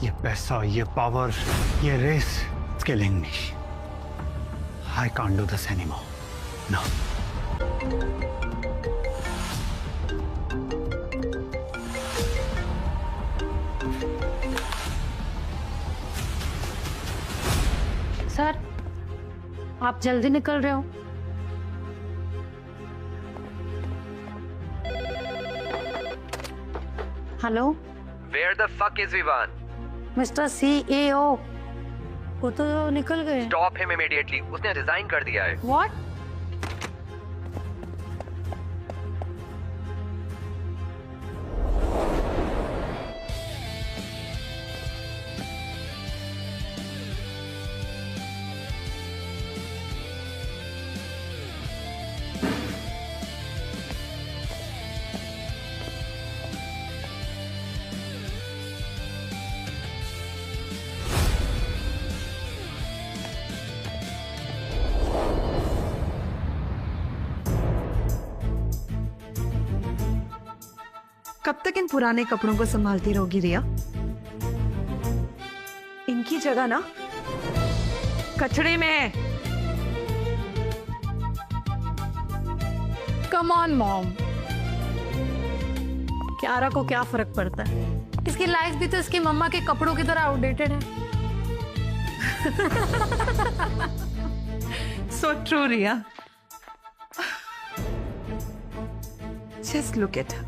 ये पैसा, ये पावर, ये race, it's killing me. I can't do this anymore. No. Sir, आप जल्दी निकल रहे हो? Hello? Where the fuck is Vivan? Mister CEO, वो तो निकल गए। Stop him immediately. उसने रिजाइन कर दिया है। What? कब तक इन पुराने कपड़ों को संभालती रहोगी रिया? इनकी जगह ना कचड़े में है। कम ऑन मॉम, क्यारा को क्या फर्क पड़ता है? इसकी लाइफ भी तो इसकी मम्मा के कपड़ों की तरह आउटडेटेड है। So true, Riya. Just look at her.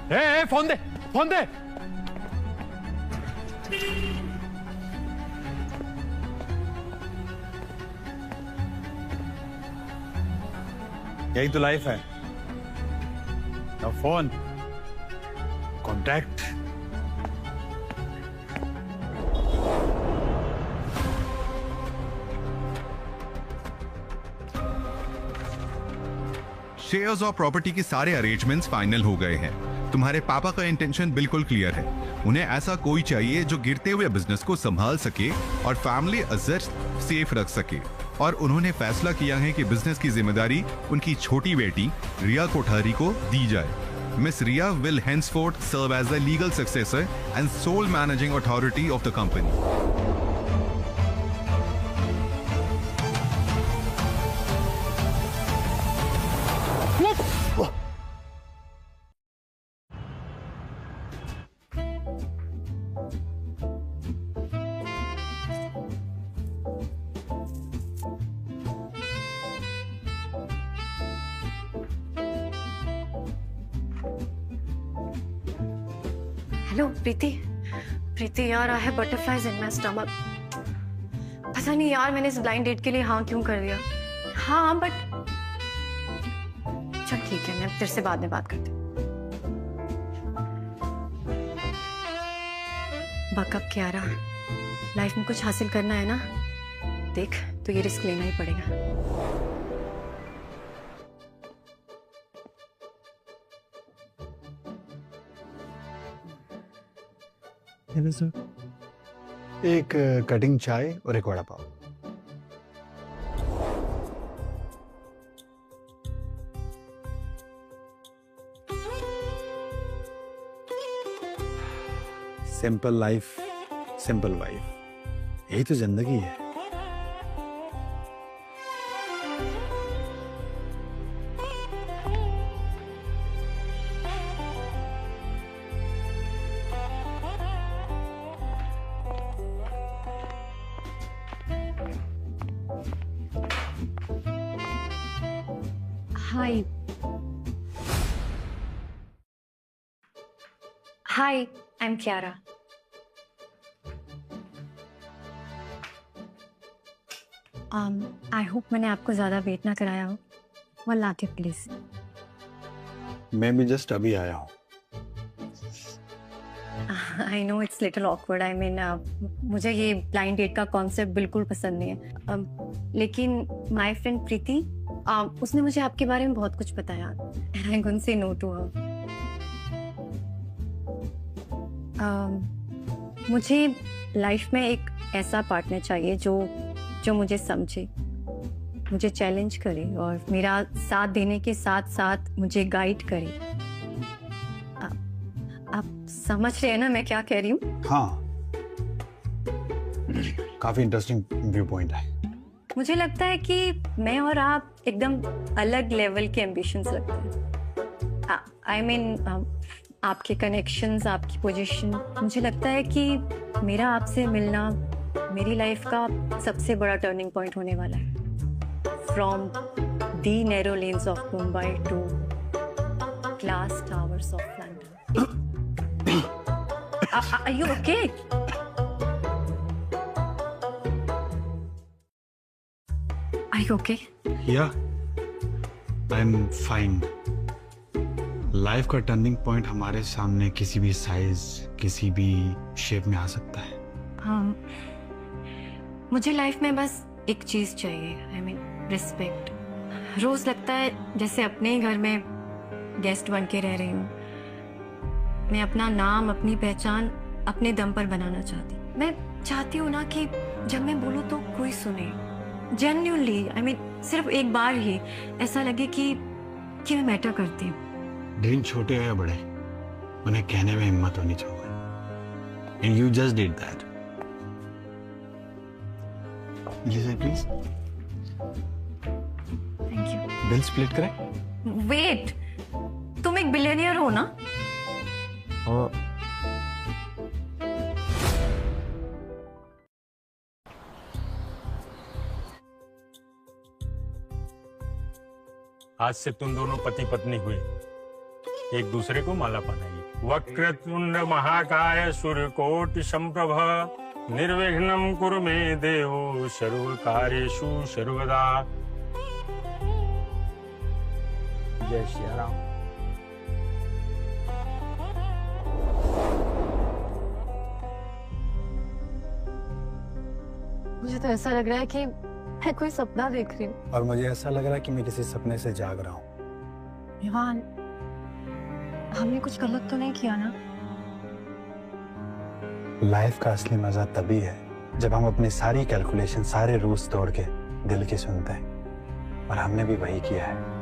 ए, फोन दे, फोन दे। यही तो लाइफ है। ना फोन, कॉन्टैक्ट। शेयर्स और प्रॉपर्टी के सारे अरेंजमेंट्स फाइनल हो गए हैं। तुम्हारे पापा का इंटेंशन बिल्कुल क्लियर है। उन्हें ऐसा कोई चाहिए जो गिरते हुए बिजनेस को संभाल सके और फैमिली असेट्स सेफ रख सके। और उन्होंने फैसला किया है कि बिजनेस की जिम्मेदारी उनकी छोटी बेटी रिया कोठारी को दी जाए। Miss Riya will henceforth serve as the legal successor and sole managing authority of the company. Hello Preeti. Preeti यार, I have butterflies in my stomach. पता नहीं यार मैंने इस ब्लाइंड डेट के लिए हाँ क्यों कर दिया। हाँ बट चल ठीक है, मैं तेरे से बाद में बात करती हूँ। बकअप क्यारा, लाइफ में कुछ हासिल करना है ना, देख तो ये रिस्क लेना ही पड़ेगा। सर, एक कटिंग चाय और एक vada pav. Simple life, simple wife, यही तो जिंदगी है। Hi. Hi, I'm Kiara. I hope मैंने आपको ज़्यादा वेट ना कराया हो। One latte please. मैं भी जस्ट अभी आया हूँ। I know it's little awkward. I mean, मुझे ये blind date का कॉन्सेप्ट बिल्कुल पसंद नहीं है। लेकिन my friend प्रीति, उसने मुझे आपके बारे में बहुत कुछ बताया। And I couldn't say no to her. मुझे लाइफ में एक ऐसा पार्टनर चाहिए जो जो मुझे समझे, मुझे चैलेंज करे और मेरा साथ देने के साथ साथ मुझे गाइड करे। आप समझ रहे हैं ना मैं क्या कह रही हूँ? हाँ, काफी इंटरेस्टिंग व्यू पॉइंट है। मुझे लगता है कि मैं और आप एकदम अलग लेवल के एम्बिशंस लगते हैं। आई मीन आपके कनेक्शंस, आपकी पोजीशन, मुझे लगता है कि मेरा आपसे मिलना मेरी लाइफ का सबसे बड़ा टर्निंग पॉइंट होने वाला है। From the narrow lens of Mumbai to glass towers of London. Are you okay? Are you okay? Yeah, I'm fine. Life का टर्निंग पॉइंट हमारे सामने किसी भी साइज, किसी भी शेप में आ सकता है। हाँ, मुझे लाइफ में बस एक चीज चाहिए, आई मीन रिस्पेक्ट। रोज लगता है जैसे अपने ही घर में गेस्ट बन के रह रही हूँ। मैं अपना नाम, अपनी पहचान अपने दम पर बनाना चाहती। मैं चाहती हूँ ना कि जब मैं बोलूँ तो कोई सुने, जेन्युइनली, आई मीन सिर्फ एक बार ही ऐसा लगे कि मैं मैटर करती हूँ। ड्रीम छोटे हो या बड़े, उन्हें कहने में हिम्मत होनी चाहिए। And you just did that. Please. Thank you. Bill split करें? वेट, तुम एक बिलियनियर हो ना? और आज से तुम दोनों पति पत्नी हुए, एक दूसरे को माला पहनाइए। वक्रतुंड महाकाय सूर्यकोटि संप्रभ निर्विघ्नं कुरु मे देव सर्व कार्येषु सर्वदा। जय श्री राम। मुझे तो ऐसा लग रहा है कि मैं कोई सपना देख रही हूँ। और मुझे ऐसा लग रहा है कि मैं किसी सपने से जाग रहा हूँ। विवान, हमने कुछ गलत तो नहीं किया ना? लाइफ का असली मजा तभी है जब हम अपनी सारी कैलकुलेशन, सारे रूल्स तोड़ के दिल की सुनते हैं, और हमने भी वही किया है।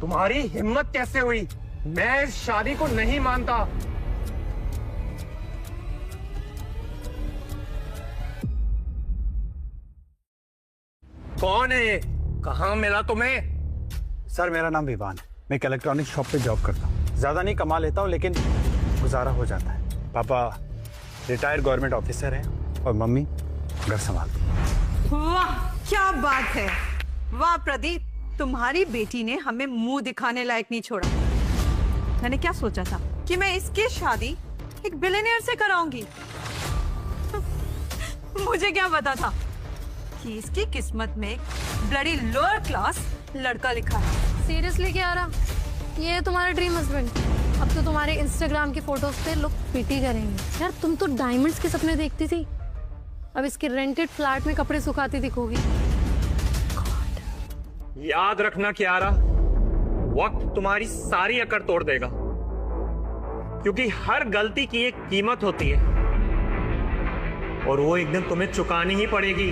तुम्हारी हिम्मत कैसे हुई? मैं इस शादी को नहीं मानता। कौन है ये? कहाँ मिला तुम्हें? सर, मेरा नाम विवान है। मैं एक इलेक्ट्रॉनिक शॉप पे जॉब करता हूँ। ज्यादा नहीं कमा लेता हूँ, लेकिन गुजारा हो जाता है। पापा रिटायर्ड गवर्नमेंट ऑफिसर हैं और मम्मी घर संभालती है। वाह, क्या बात है। वाह प्रदीप, तुम्हारी बेटी ने हमें मुंह दिखाने लायक नहीं छोड़ा। मैंने क्या सोचा था कि मैं इसकी शादी एक बिलियनियर से कराऊंगी। मुझे क्या पता था कि इसकी किस्मत में एक ब्लडी लोअर क्लास लड़का लिखा है। सीरियसली क्या रहा? ये है तुम्हारा ड्रीम हस्बैंड? अब तो तुम्हारे इंस्टाग्राम की फोटोज पे लोग पीटी करेंगे। यार तुम तो डायमंड्स के सपने देखती थी, अब इसके रेंटेड फ्लैट में कपड़े सुखाती दिखोगी। याद रखना कियारा, वक्त तुम्हारी सारी अकड़ तोड़ देगा, क्योंकि हर गलती की एक कीमत होती है और वो एक दिन तुम्हें चुकानी ही पड़ेगी।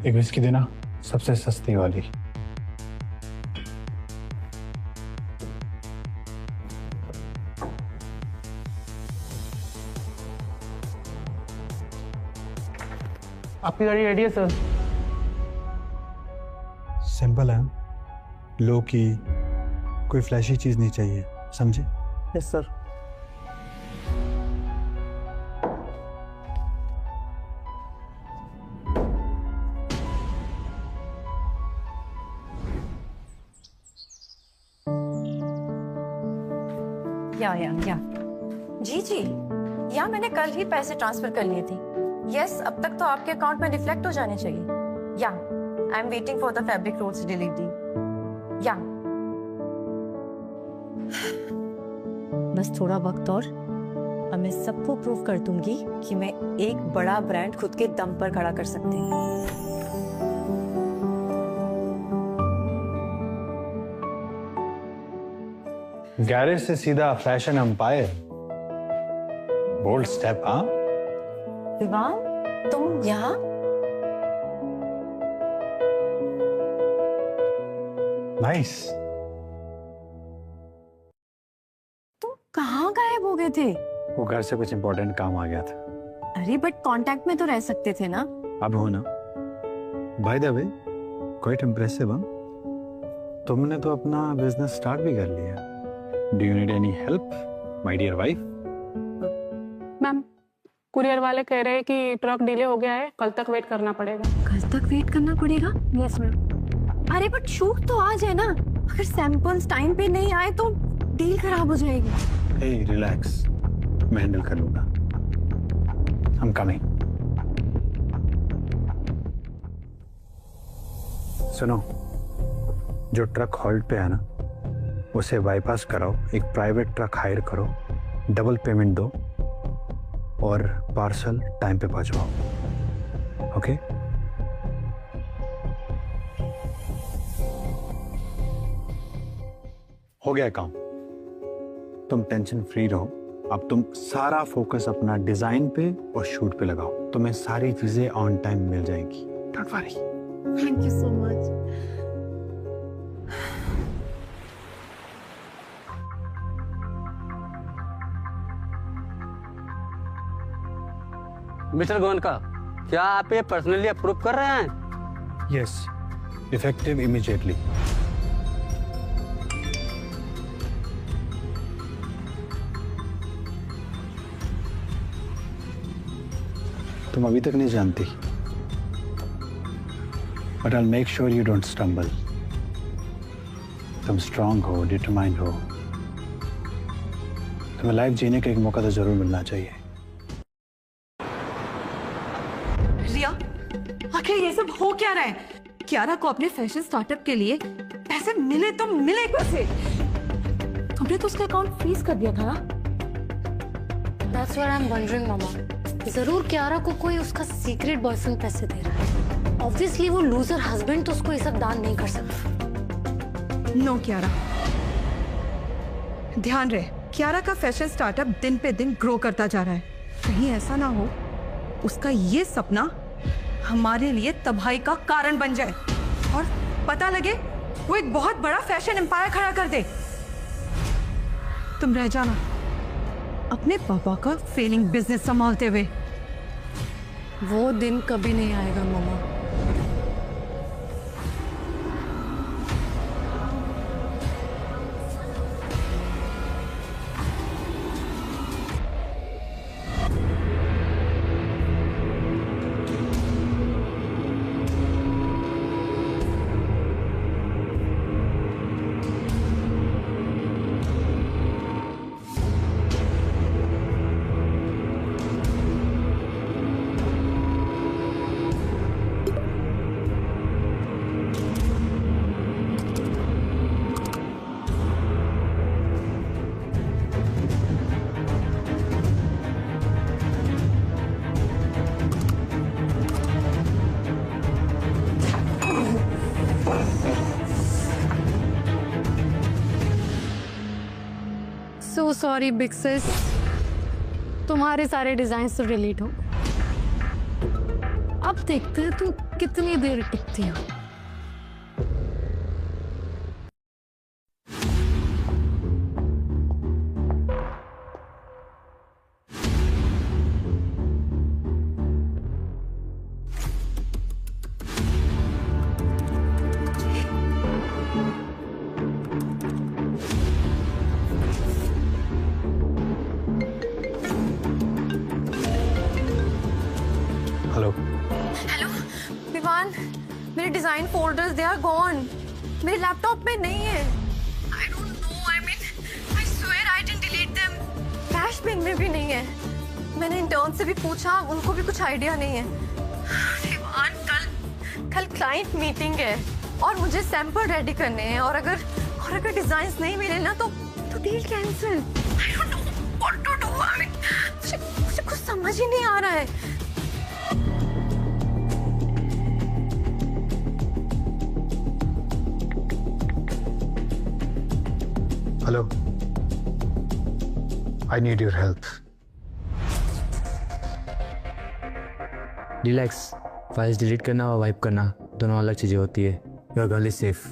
एक विस्की देना। सबसे सस्ती वाली। आपकी गाड़ी रेडी है सर। सिंपल है, लो की, कोई फ्लैशी चीज नहीं चाहिए, समझे? Yes sir. या जी जी, या मैंने कल ही पैसे ट्रांसफर कर लिए थे। यस, अब तक तो आपके अकाउंट में रिफ्लेक्ट हो जाने चाहिए। या I am waiting for the fabric rolls delivery. या बस थोड़ा वक्त और मैं सबको प्रूव कर दूंगी कि मैं एक बड़ा ब्रांड खुद के दम पर खड़ा कर सकती हूँ। गैरेज से सीधा फैशन एम्पायर, बोल्ड स्टेप। हाँ विवान, तुम यहाँ? नाइस। तुम कहाँ गायब हो गए थे? वो घर से कुछ इंपॉर्टेंट काम आ गया था। अरे बट कांटेक्ट में तो रह सकते थे ना? अब हो ना। By the way, quite impressive. हाँ, तुमने तो अपना बिजनेस स्टार्ट भी कर लिया। Do you need any help my dear wife? Ma'am, courier वाले कह रहे हैं कि ट्रक डिले हो गया है, कल तक वेट करना पड़ेगा। कल तक वेट करना पड़ेगा? Yes ma'am. अरे बट शूट तो आज है ना, अगर सैंपल्स टाइम पे नहीं आए तो डील खराब हो जाएगी। हे रिलैक्स, मैं हैंडल कर लूंगा। I'm coming. सुनो, जो ट्रक हॉल्ट पे है ना, उसे बाईपास कराओ, एक प्राइवेट ट्रक हायर करो, डबल पेमेंट दो और पार्सल टाइम पे पहुंचवाओ। ओके? हो गया काम। तुम टेंशन फ्री रहो। अब तुम सारा फोकस अपना डिजाइन पे और शूट पे लगाओ, तुम्हें सारी चीजें ऑन टाइम मिल जाएंगी। Don't worry. Thank you so much. Mister Goenka, क्या आप ये पर्सनली अप्रूव कर रहे हैं? Yes, effective immediately. तुम अभी तक नहीं जानती, but I make sure you don't stumble. तुम स्ट्रांग हो, डिटरमाइंड हो, तुम्हें लाइफ जीने का एक मौका तो जरूर मिलना चाहिए। रिया, आखिर ये सब हो क्या रहा है? कियारा को अपने फैशन स्टार्टअप के लिए पैसे मिले तो मिले कैसे? तुमने तो उसका अकाउंट फ्रीज कर दिया था ना? That's what I'm wondering, मामा। जरूर कियारा को कोई उसका सीक्रेट बॉयफ्रेंड पैसे दे रहा है। ऑब्वियसली वो लूजर हस्बैंड तो उसको ये सब दान नहीं कर सकता। नो कियारा, ध्यान रहे, कियारा का फैशन स्टार्टअप दिन पे दिन ग्रो करता जा रहा है। कहीं ऐसा ना हो उसका ये सपना हमारे लिए तबाही का कारण बन जाए और पता लगे वो एक बहुत बड़ा फैशन एम्पायर खड़ा कर दे। तुम रह जाना अपने पापा का फेलिंग बिजनेस संभालते हुए। वो दिन कभी नहीं आएगा मामा। So sorry बिग सिस, तुम्हारे सारे डिजाइन तो डिलीट हो। अब देखते हैं तुम कितनी देर टिकती हो। हेलो हेलो विवान, मेरे design folders they are gone. मेरे लैपटॉप में नहीं है। I don't know, I mean I swear I didn't delete them. Cache bin में भी नहीं है। मैंने इंटर्न से भी पूछा, उनको भी कुछ आइडिया नहीं है। विवान, कल क्लाइंट मीटिंग है और मुझे सैंपल रेडी करने हैं, और अगर डिजाइन्स नहीं मिले ना तो deal cancel. I don't know what to do. I mean मुझे कुछ समझ ही नहीं आ रहा है। Hello, I need your help. Relax, files delete करना और वाइप करना दोनों अलग चीजें होती है। Your girl is safe.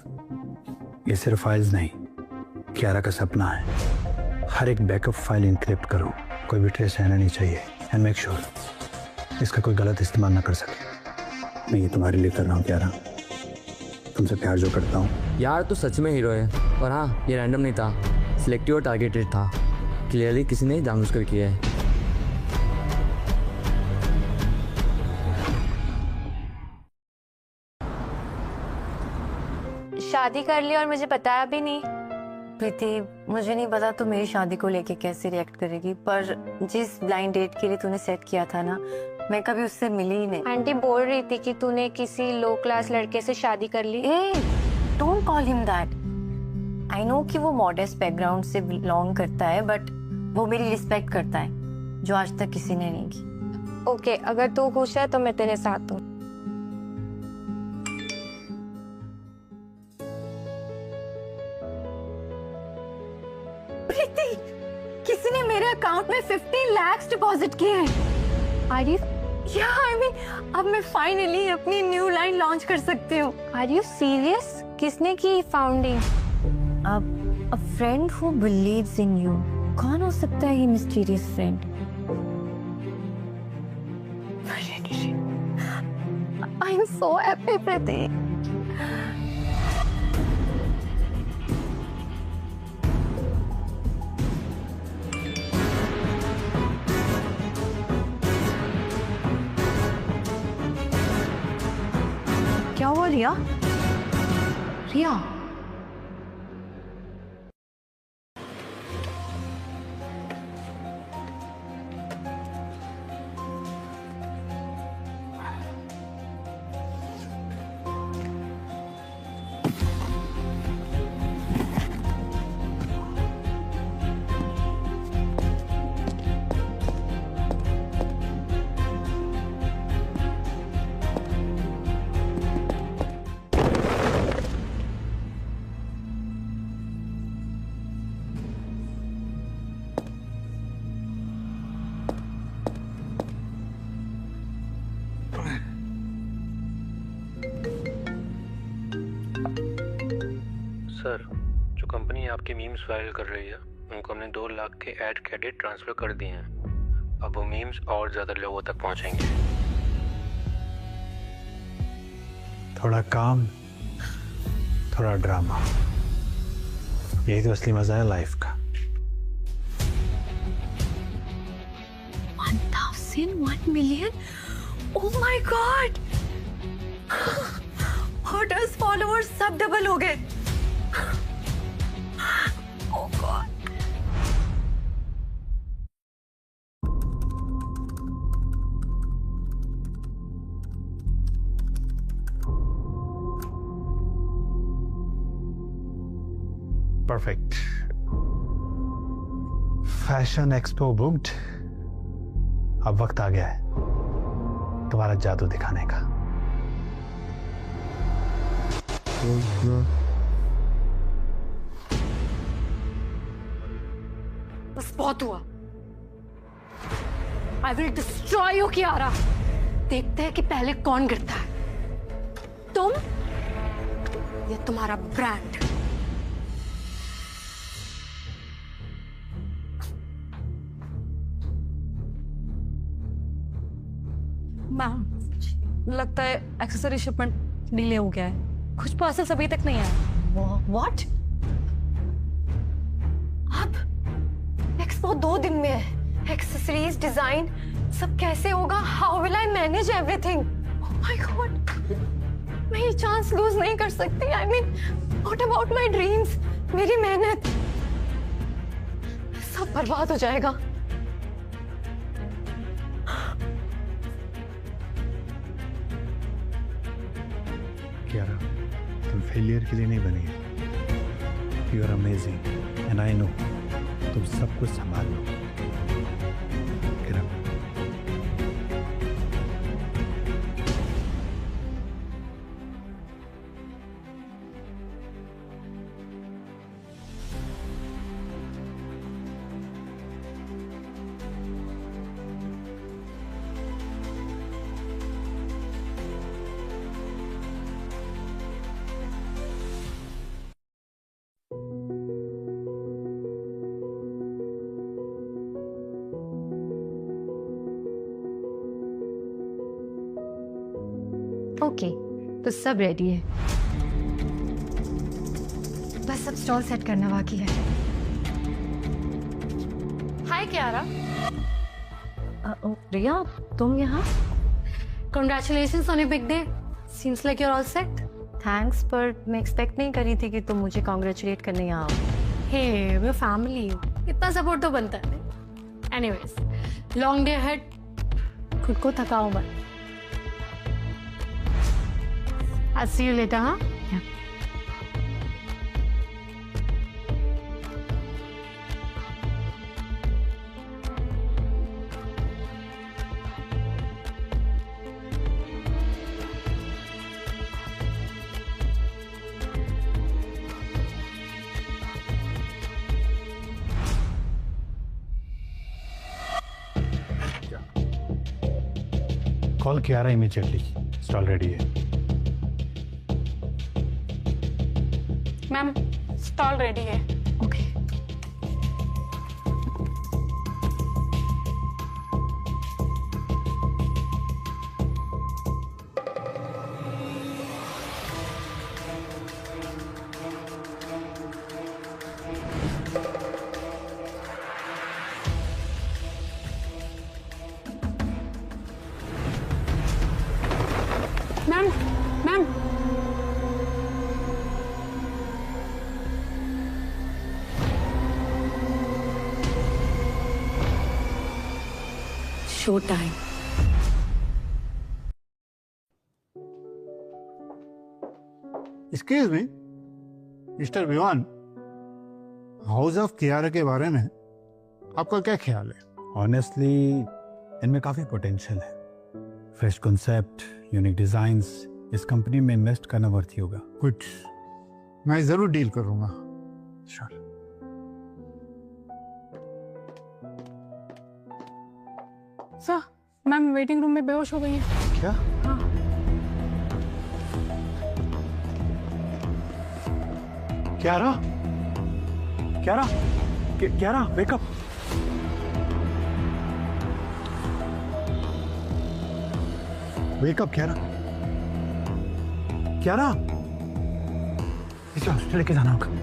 ये सिर्फ फाइल्स नहीं, क्यारा का सपना है। हर एक बैकअप फाइल इनक्रिप्ट करो, कोई भी ट्रेस रहना नहीं चाहिए, एंड मेक श्योर इसका कोई गलत इस्तेमाल ना कर सके। मैं ये तुम्हारे लिए कर रहा हूँ क्यारा, तुमसे प्यार जो करता हूँ। यार तू सच में हीरो है। और हाँ, ये रैंडम नहीं था, सिलेक्टिव और टारगेटेड था। क्लियरली किसी ने जानबूझकर किया है। शादी कर ली और मुझे बताया भी नहीं। प्रीति, मुझे नहीं पता तू मेरी शादी को लेके कैसे रिएक्ट करेगी, पर जिस ब्लाइंड डेट के लिए तूने सेट किया था ना, मैं कभी उससे मिली ही नहीं। आंटी बोल रही थी कि तूने किसी लो क्लास लड़के से शादी कर ली। Don't call him that. I know कि वो मॉडेस्ट बैकग्राउंड से बिलोंग करता है, बट वो मेरी रिस्पेक्ट करता है जो आज तक किसी ने नहीं की। ओके, अगर तू खुश है तो मैं तेरे साथ हूँ। प्रीति, किसी ने मेरे अकाउंट में 15 लाख डिपॉजिट किए हैं। Are you? Yeah, I mean, अब मैं फाइनली अपनी न्यू लाइन लॉन्च कर सकती हूँ। Are you serious? किसने की founding? A friend who believes in you। कौन हो सकता है ये mysterious friend? I am so happy, Priti। क्या हुआ रिया? रिया, सर, जो कंपनी आपके मीम्स वायरल कर रही है, उनको हमने 2 लाख के ऐड क्रेडिट ट्रांसफर कर दिए हैं। अब वो मीम्स और ज्यादा लोगों तक पहुंचेंगे। थोड़ा काम, थोड़ा ड्रामा, यही तो असली मजा है लाइफ का। 1,001 million? Oh my God! Orders, followers सब डबल हो गए। Oh God! Perfect. Fashion expo booked. अब वक्त आ गया है तुम्हारा जादू दिखाने का। बस बहुत हुआ। I will destroy you, Kiara. देखते हैं कि पहले कौन गिरता है, तुम या तुम्हारा ब्रांड। मैम, लगता है एक्सेसरी शिपमेंट डिले हो गया है। कुछ पार्सल्स अभी तक नहीं आया। What? अब एक्सपो 2 दिन में है। एक्सेसरीज, डिजाइन, सब कैसे होगा? How will I manage everything? Oh my God, मैं ये चांस लूज नहीं कर सकती। I mean, what about my dreams? मेरी मेहनत सब बर्बाद हो जाएगा। कियारा, तुम फेलियर के लिए नहीं बनी है। You are amazing and I know तुम सब कुछ संभाल लो। कियारा, ओके, तो सब रेडी है, बस अब स्टॉल सेट करना बाकी है। हाय क्यारा। प्रिया, तुम यहाँ? Congratulations on your big day. Seems like you're all set. Thanks, पर मैं एक्सपेक्ट नहीं करी थी कि तुम मुझे कॉन्ग्रेचुलेट करने यहाँ आओ। Hey, we're family. इतना सपोर्ट तो बनता है। Anyways, long day ahead. खुद को थकाओ मत। I'll see you later, huh? Yeah. Call Kiara immediately, stall ready है। मैम, स्टॉल रेडी है। Okay. Ma'am, ma'am, Show time. Excuse me mister Vivaan, house of Kiara के बारे में आपका क्या ख्याल है? ऑनेस्टली इनमें काफ़ी पोटेंशियल है। फ्रेश कॉन्सेप्ट, यूनिक डिज़ाइंस, इस कंपनी में इन्वेस्ट करना वर्थ ही होगा। कुछ मैं ज़रूर डील करूँगा। Sure. Sir, ma'am waiting room में बेहोश हो गई है। क्या? हाँ। Kiara, Kiara, Kiara, wake up. Wake up Kiara, Kiara, इसे हॉस्पिटल लेके जाना होगा।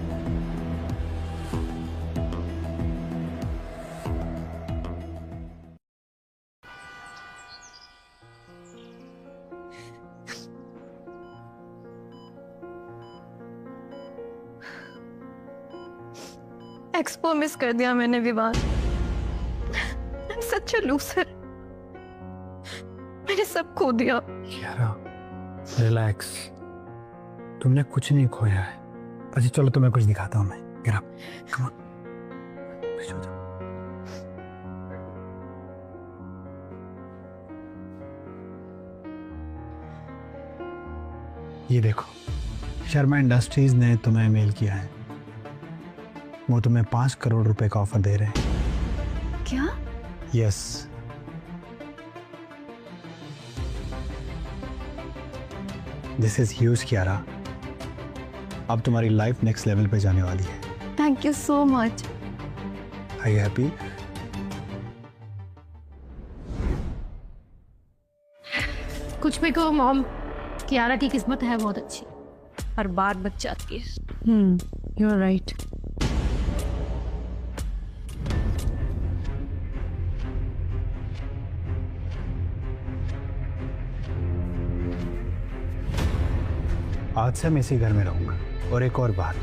एक्सपो मिस कर दिया मैंने Vivaan. I'm such a loser. मैंने सब खो दिया। कियारा, रिलैक्स, तुमने कुछ नहीं खोया है। अच्छा चलो तुम्हें कुछ दिखाता हूँ मैं। Get up. Come on. पीछे हो जाओ। ये देखो, शर्मा इंडस्ट्रीज ने तुम्हें मेल किया है। वो तुम्हें 5 करोड़ रुपए का ऑफर दे रहे हैं। क्या? Yes. This is huge Kiara. अब तुम्हारी लाइफ नेक्स्ट लेवल पे जाने वाली है। Thank you so much. Are you happy? कुछ भी कहो मॉम, कियारा की किस्मत है बहुत अच्छी, हर बार बच जाती है। You are right. आज से मैं इसी घर में रहूंगा। और एक और बात,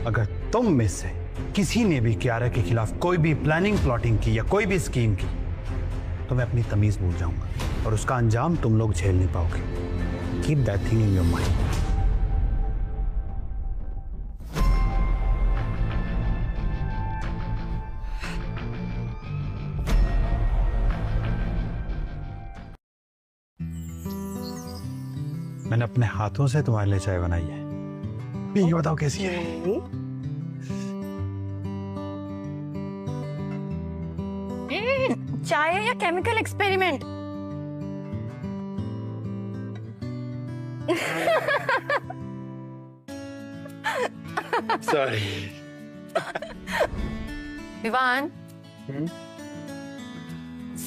अगर तुम में से किसी ने भी कियारा के खिलाफ कोई भी प्लानिंग प्लॉटिंग की या कोई भी स्कीम की तो मैं अपनी तमीज भूल जाऊंगा और उसका अंजाम तुम लोग झेल नहीं पाओगे। Keep that thing in your mind. मैंने अपने हाथों से तुम्हारे लिए चाय बनाई है, पी के बताओ कैसी है। चाय है या chemical experiment? Sorry. Vivaan,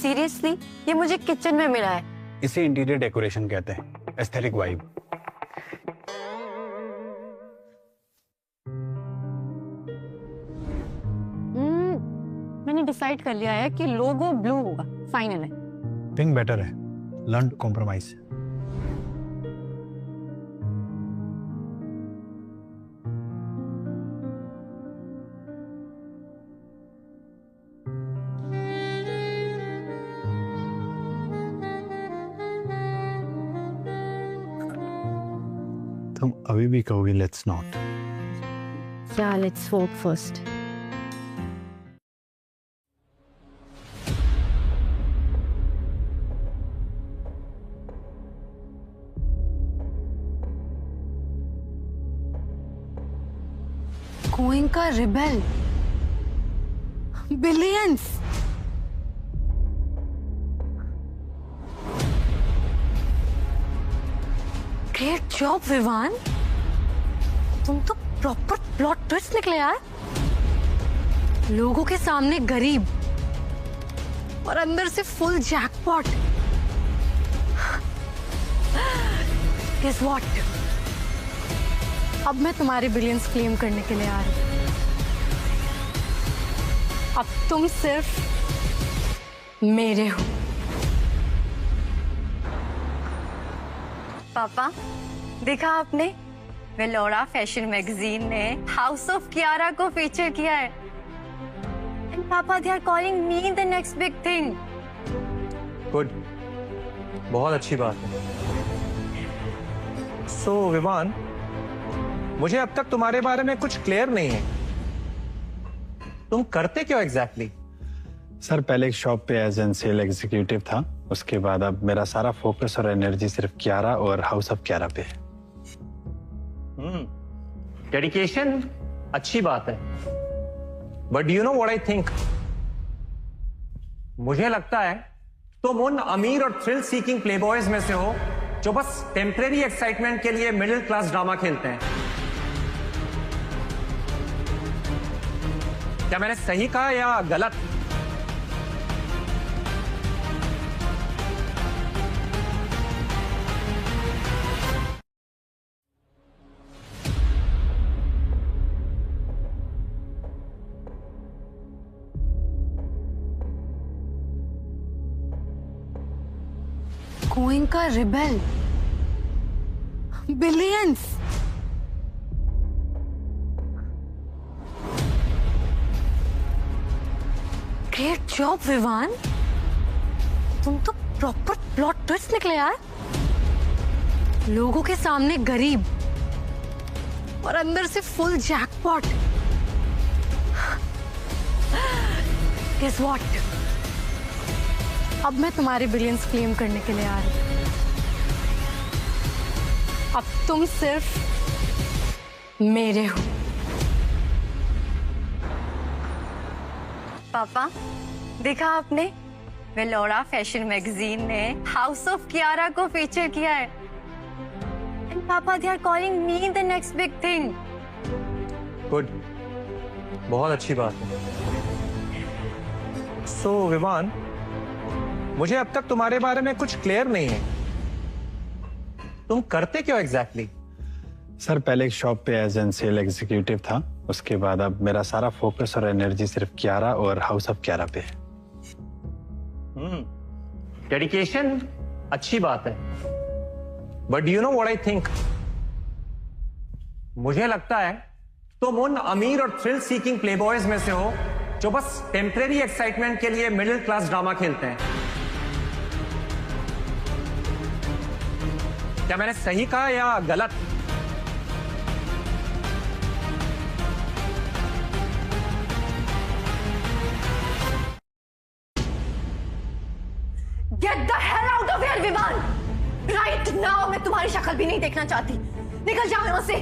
seriously ये मुझे किचन में मिला है। इसे इंटीरियर डेकोरेशन कहते हैं, एस्थेटिक वाइब। मैंने डिसाइड कर लिया है कि लोगो ब्लू होगा, फाइनल है। पिंक बेटर है, लर्न कॉम्प्रोमाइज। तुम अभी भी कहोगे let's not? Yeah, let's vote first. Goenka rebel. Billions. Great job, Vivaan. तुम तो प्रॉपर प्लॉट ट्विस्ट निकले यार। लोगों के सामने गरीब और अंदर से फुल जैकपॉट। Guess what? अब मैं तुम्हारे बिलियंस क्लेम करने के लिए आ रही हूँ। अब तुम सिर्फ मेरे हो। पापा, देखा आपने? वेलोरा फैशन मैगजीन ने हाउस ऑफ कियारा को फीचर किया है। एंड पापा, they are calling me the next big thing. Good, बहुत अच्छी बात है। सो विवान, मुझे अब तक तुम्हारे बारे में कुछ क्लियर नहीं है। तुम करते क्यों एग्जैक्टली? सर, पहले एक शॉप पे एज एन सेल एग्जीक्यूटिव था, उसके बाद अब मेरा सारा फोकस और एनर्जी सिर्फ कियारा और हाउस ऑफ कियारा पे है। डेडिकेशन अच्छी बात है, but you know what I think? मुझे लगता है तुम उन अमीर और थ्रिल सीकिंग प्लेबॉयज में से हो जो बस टेम्परेरी एक्साइटमेंट के लिए मिडिल क्लास ड्रामा खेलते हैं। क्या मैंने सही कहा या गलत? Goenka rebel. Billions. Great job, Vivaan. तुम तो प्रॉपर प्लॉट ट्विस्ट निकले यार। लोगों के सामने गरीब और अंदर से फुल जैकपॉट। Guess what? अब मैं तुम्हारे बिलियंस क्लेम करने के लिए आ रही हूँ। अब तुम सिर्फ मेरे हो। पापा, देखा आपने? वेलोरा फैशन मैगजीन ने हाउस ऑफ कियारा को फीचर किया है। एंड पापा, they are calling me the next big thing. Good, बहुत अच्छी बात है। सो विवान, मुझे अब तक तुम्हारे बारे में कुछ क्लियर नहीं है। तुम करते क्यों एग्जैक्टली? सर, पहले एक शॉप पे एज एन सेल एग्जीक्यूटिव था, उसके बाद अब मेरा सारा फोकस और एनर्जी सिर्फ कियारा और हाउस ऑफ कियारा पे है। डेडिकेशन अच्छी बात है, but you know what I think? मुझे लगता है तुम उन अमीर और थ्रिल सीकिंग प्लेबॉयज में से हो जो बस टेम्परेरी एक्साइटमेंट के लिए मिडिल क्लास ड्रामा खेलते हैं। क्या मैंने सही कहा या गलत? Get the hell out of here, Vivaan! Right now मैं तुम्हारी शक्ल भी नहीं देखना चाहती। निकल जाओ यहाँ से।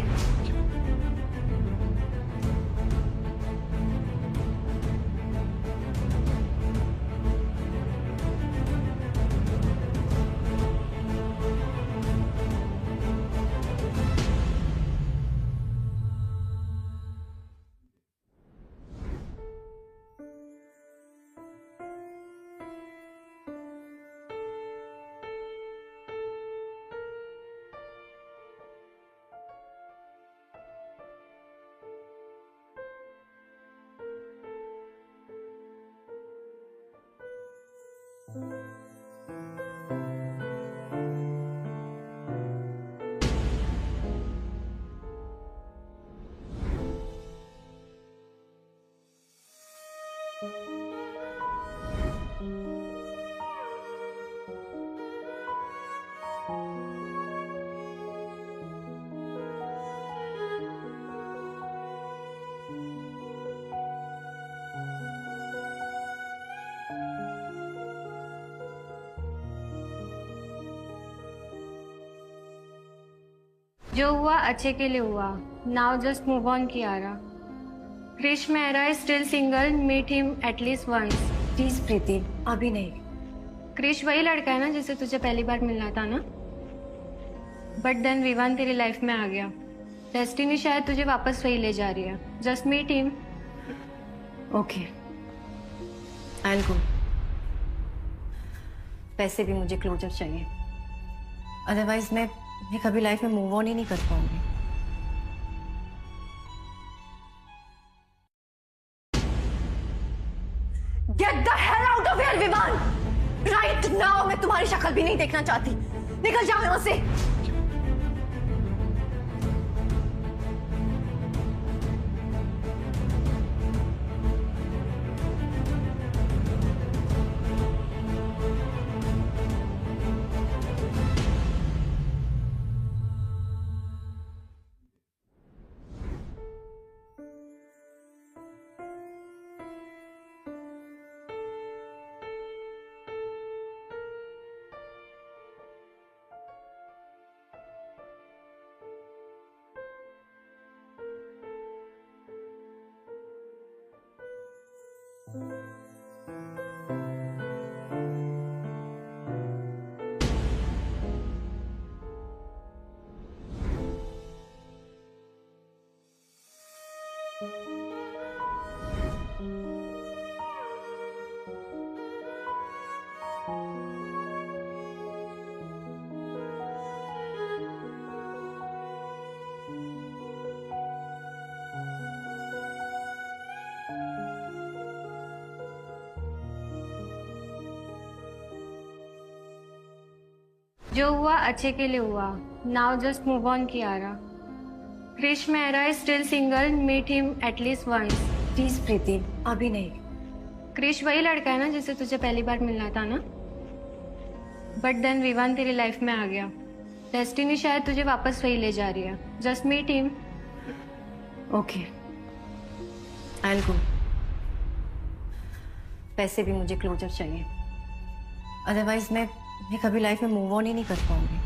जो हुआ अच्छे के लिए हुआ। Now just move on Kiara. Krish Mehra is still single, meet him at least once. Please Preeti, अभी नहीं। क्रिश वही लड़का है ना जिससे तुझे पहली बार मिलना था ना? बट देन विवान तेरी लाइफ में आ गया। डेस्टिनी शायद तुझे वापस वही ले जा रही है। Just meet him. Okay, I will go. पैसे भी मुझे क्लोजर चाहिए, अदरवाइज मैं कभी लाइफ में मूव ऑन ही नहीं कर पाऊंगी। Get the hell out of here, Vivaan! Right now मैं तुम्हारी शक्ल भी नहीं देखना चाहती। निकल जाओ यहाँ से। जो हुआ अच्छे के लिए हुआ। Now just move on Kiara. Krish Mehra is still single, meet him at least once. Please Preeti, अभी नहीं। क्रिश वही लड़का है ना जिससे तुझे पहली बार मिलना था ना? बट देन विवान तेरी लाइफ में आ गया। डेस्टिनी शायद तुझे वापस वही ले जा रही है। Just meet him. Okay, I will go. पैसे भी मुझे क्लोजर चाहिए, अदरवाइज मैं कभी लाइफ में मूव ऑन ही नहीं कर पाऊंगी।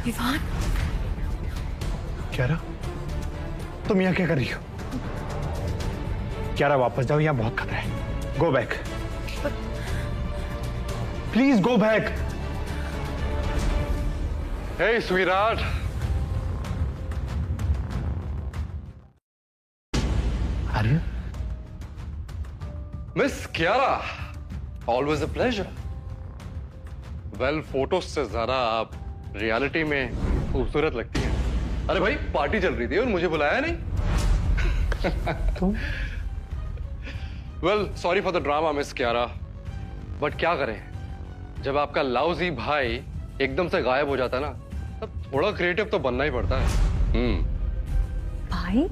विवान, क्यारा, तुम यहाँ क्या कर रही हो? क्यारा, वापस जाओ, यहाँ बहुत खतरा है। Go back, please go back. Hey sweetheart, Aryan, miss Kiara, always a pleasure. Well, photo से ज्यादा आप रियलिटी में खूबसूरत लगती हैं। अरे भाई, पार्टी चल रही थी और मुझे बुलाया नहीं। Well, sorry for the drama miss Kiara, but क्या करें, जब आपका लाउजी भाई एकदम से गायब हो जाता है ना, तब थोड़ा क्रिएटिव तो बनना ही पड़ता है। भाई?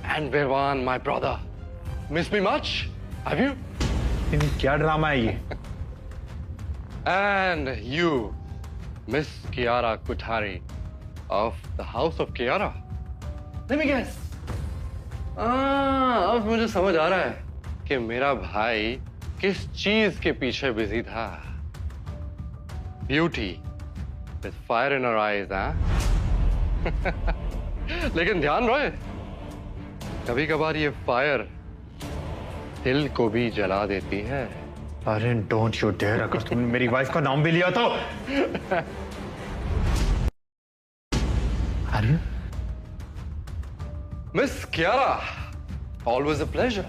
And Vivaan, my brother, miss me much? Have you? क्या ड्रामा है ये? And you, Miss Kiara Kuthari of the House of Kiara. Let me guess. अब मुझे समझ आ रहा है कि मेरा भाई किस चीज के पीछे बिजी था। Beauty with fire in her eyes, हाँ? लेकिन ध्यान रहे, कभी कभार ये फायर दिल को भी जला देती है। अरे डोंट यू डेयर, अगर तुमने मेरी वाइफ का नाम भी लिया तो। अरे miss Kiara, always a pleasure.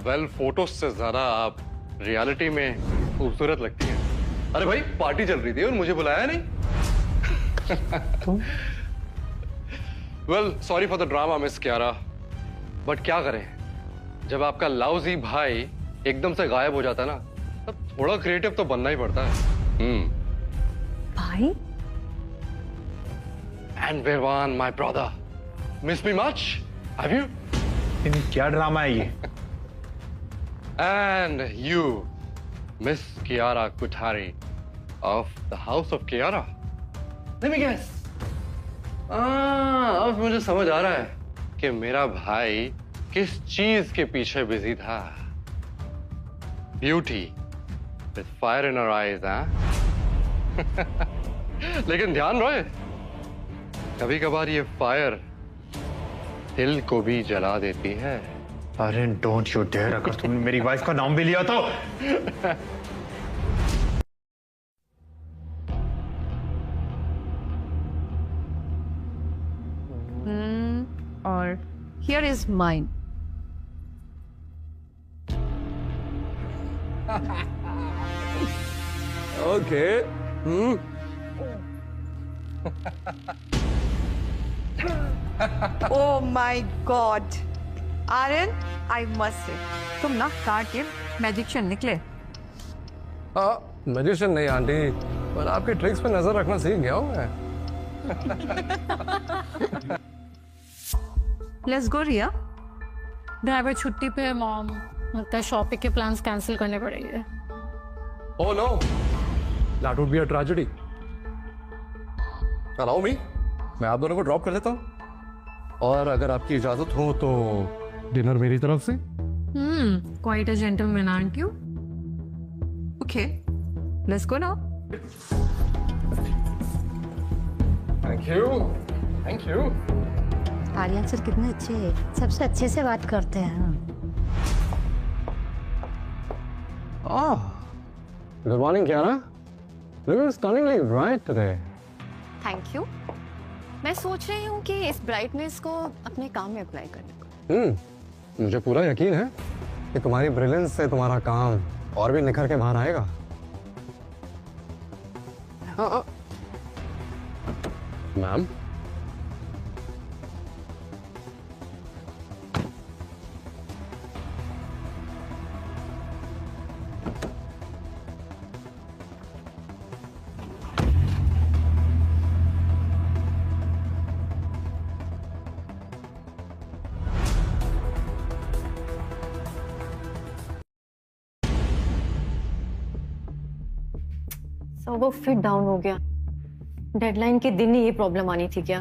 Well, photo से ज्यादा आप रियलिटी में खूबसूरत लगती हैं। अरे भाई, पार्टी चल रही थी और मुझे बुलाया नहीं। Well, sorry for the drama miss Kiara, but क्या करें, जब आपका लाउजी भाई एकदम से गायब हो जाता है ना, तब थोड़ा क्रिएटिव तो बनना ही पड़ता है। भाई? And Vivaan, my brother, miss me much? Have you? क्या ड्रामा है ये? And you, miss Kiara Kuthari of the house of Kiara. Let me guess. अब मुझे समझ आ रहा है कि मेरा भाई किस चीज के पीछे बिजी था। Beauty with fire in her eyes, हाँ? लेकिन ध्यान रहे, कभी कभार ये फायर दिल को भी जला देती है। अरे डोंट यू डेयर, अगर तुमने मेरी वाइफ का नाम भी लिया तो। और here is mine. Okay. Oh my God. Aryan, I must say, तुम ना कार्ड के मैजिशियन निकले। मैजिशियन नहीं आंटी, पर आपके ट्रिक्स पे नजर रखना सीख गया हूँ मैं। Let's go, Riya. ड्राइवर छुट्टी पे है मॉम, लगता है शॉपिंग के प्लान्स कैंसिल करने पड़ेंगे। Oh no, that would be a tragedy. Allow me, मैं आप दोनों को ड्रॉप कर देता हूँ, और अगर आपकी इजाजत हो तो डिनर मेरी तरफ से। Quite a gentleman, aren't you? Okay, let's go now. Thank you, thank you. Aryan sir कितने अच्छे हैं, सबसे अच्छे से बात करते हैं। Good morning, Kiara. Looking stunningly bright today. Thank you. मैं सोच रही हूँ कि इस ब्राइटनेस को अपने काम में अप्लाई करने को। मुझे पूरा यकीन है कि तुम्हारी ब्रिलियंस से तुम्हारा काम और भी निखर के बाहर आएगा। मैम, वो फिट डाउन हो गया। डेडलाइन के दिन ही ये प्रॉब्लम आनी थी क्या?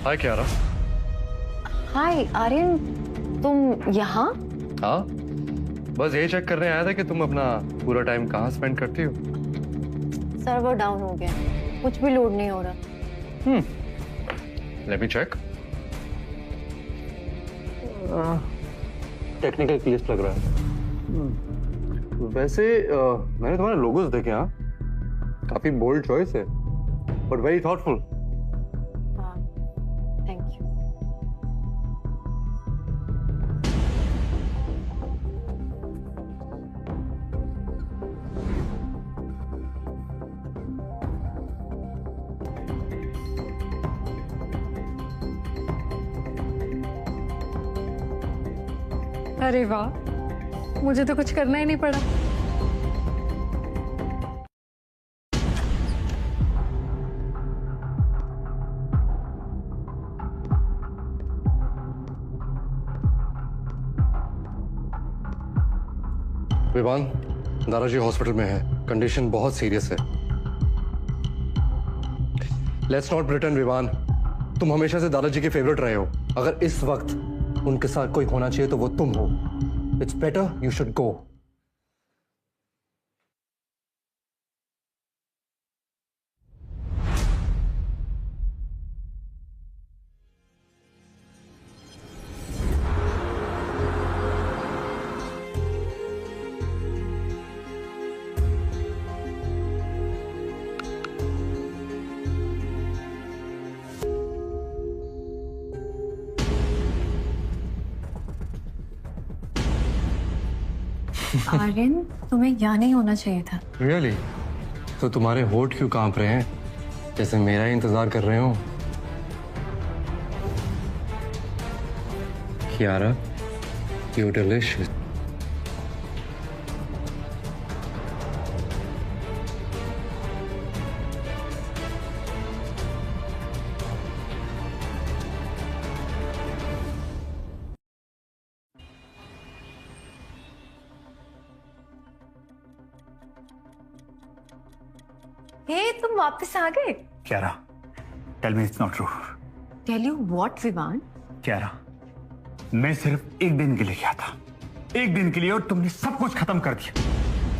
हाय कियारा। हाय आर्यन, तुम यहाँ? हाँ, बस ये चेक करने आया था कि तुम अपना पूरा टाइम कहाँ स्पेंड करती हो। सर्वर डाउन हो गया, कुछ भी लोड नहीं हो रहा। Let me check. Technical glitch लग रहा है। वैसे मैंने तुम्हारे लोगोस देखे, हाँ काफी बोल्ड चॉइस है but very thoughtful. Thank you. अरे वाह, मुझे तो कुछ करना ही नहीं पड़ा। विवान दादाजी हॉस्पिटल में है, कंडीशन बहुत सीरियस है। लेट्स नॉट प्रिटेंड विवान, तुम हमेशा से दादाजी के फेवरेट रहे हो। अगर इस वक्त उनके साथ कोई होना चाहिए तो वो तुम हो। It's better you should go. Aryan, तुम्हें यहाँ नहीं होना चाहिए था। रियली? तो तुम्हारे होठ क्यों कांप रहे हैं, जैसे मेरा ही इंतजार कर रहे हो? Kiara, you're delicious. हे, तुम वापस आ गए? Kiara, tell me it's not true. Tell you what Vivaan? Kiara, मैं सिर्फ एक दिन के लिए गया था, एक दिन के लिए, और तुमने सब कुछ खत्म कर दिया।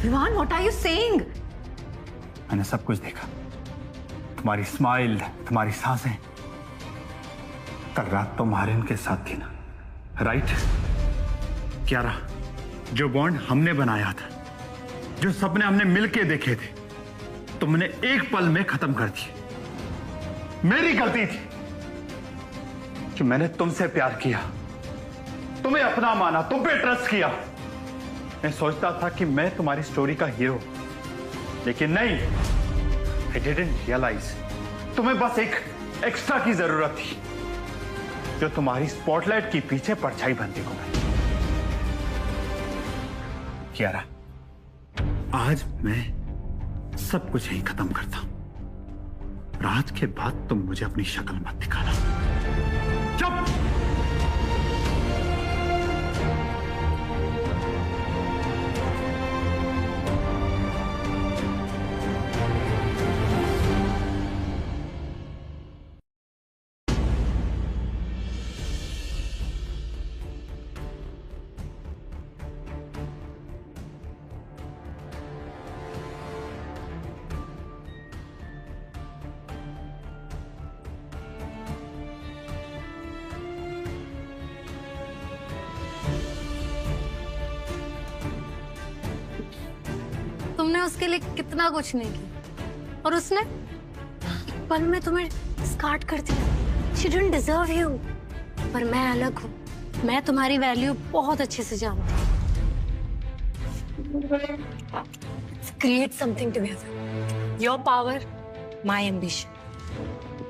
Vivaan, what are you saying? मैंने सब कुछ देखा, तुम्हारी स्माइल, तुम्हारी सांसें। कल रात तुम आर्यन के साथ थी ना, राइट? क्यारा, जो बॉन्ड हमने बनाया था, जो सपने हमने मिलके देखे थे, तुमने एक पल में खत्म कर दिए। मेरी गलती थी कि मैंने तुमसे प्यार किया, तुम्हें अपना माना, तुम पे ट्रस्ट किया। मैं सोचता था कि मैं तुम्हारी स्टोरी का हीरो, लेकिन नहीं। आई डिडंट रियलाइज तुम्हें बस एक एक्स्ट्रा की जरूरत थी, जो तुम्हारी स्पॉटलाइट के पीछे परछाई बनती को गई। कियारा, आज मैं सब कुछ यही खत्म करता हूं। रात के बाद तुम मुझे अपनी शक्ल मत दिखाना। चुप! तुमने उसके लिए कितना कुछ नहीं किया, और उसने एक पल में तुम्हें स्कार्ट कर दिया। She didn't deserve you। पर मैं अलग हूँ, मैं तुम्हारी वैल्यू बहुत अच्छे से जानती हूँ। Let's create something together। Your power, my ambition।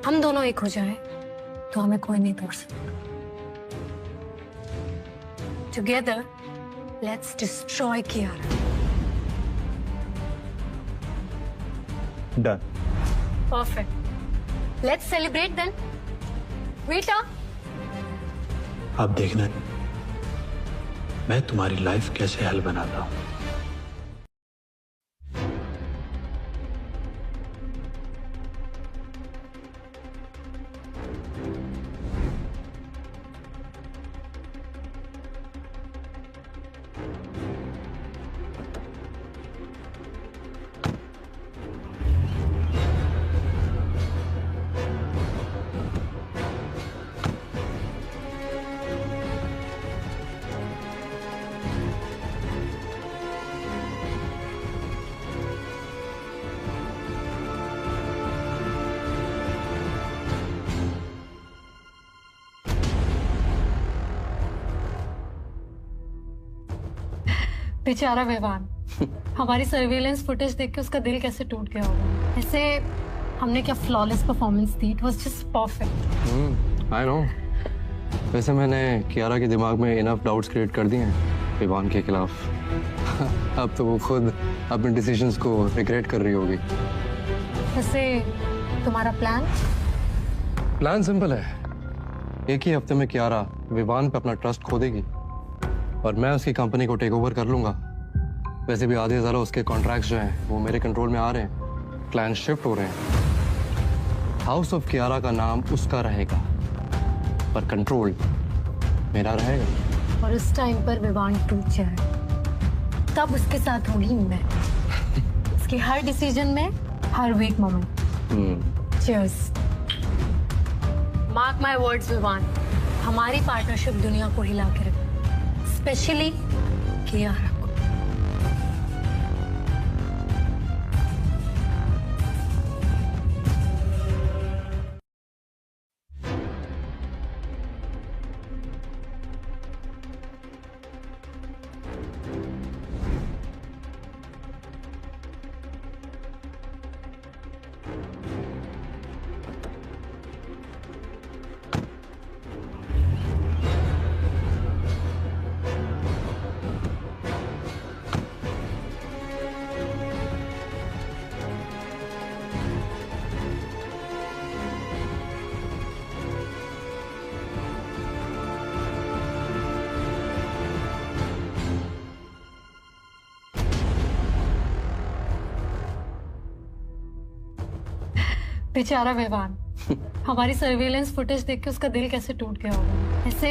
हम दोनों एक हो जाएं, तो हमें कोई नहीं तोड़ सकता। Together, let's destroy Kiara। Done। Perfect। Let's celebrate then। Rita। अब देखना मैं तुम्हारी लाइफ कैसे हल बनाता हूं। बेचारा विवान, हमारी सर्वेलेंस फुटेज देख के उसका दिल कैसे टूट गया होगा। ऐसे हमने क्या flawless performance the, it was just perfect. I know. वैसे मैंने कियारा के दिमाग में इनफ डाउट्स क्रिएट कर दिए हैं विवान के खिलाफ। अब तो वो खुद अपने डिसीजंस को रिग्रेट कर रही होगी। वैसे तुम्हारा प्लान सिंपल है। एक ही हफ्ते में कियारा विवान पे अपना ट्रस्ट खो देगी और मैं उसकी कंपनी को टेक ओवर कर लूंगा। वैसे भी आधे ज़्यादा उसके कॉन्ट्रैक्ट्स जो हैं वो मेरे कंट्रोल में आ रहे हैं, क्लाइंट शिफ्ट हो रहे हैं। हाउस ऑफ कियारा का नाम उसका रहेगा पर कंट्रोल मेरा रहेगा। और उस टाइम पर विवान टूट जाए तब उसके साथ होगी मैं, उसके हर डिसीजन में, हर weak moment. Cheers. Mark my words Vivaan, हमारी पार्टनरशिप दुनिया को हिला के रखे, स्पेशली कियारा को। बेचारा विवान, हमारी सर्वेलेंस फुटेज देख के उसका दिल कैसे टूट गया होगा। ऐसे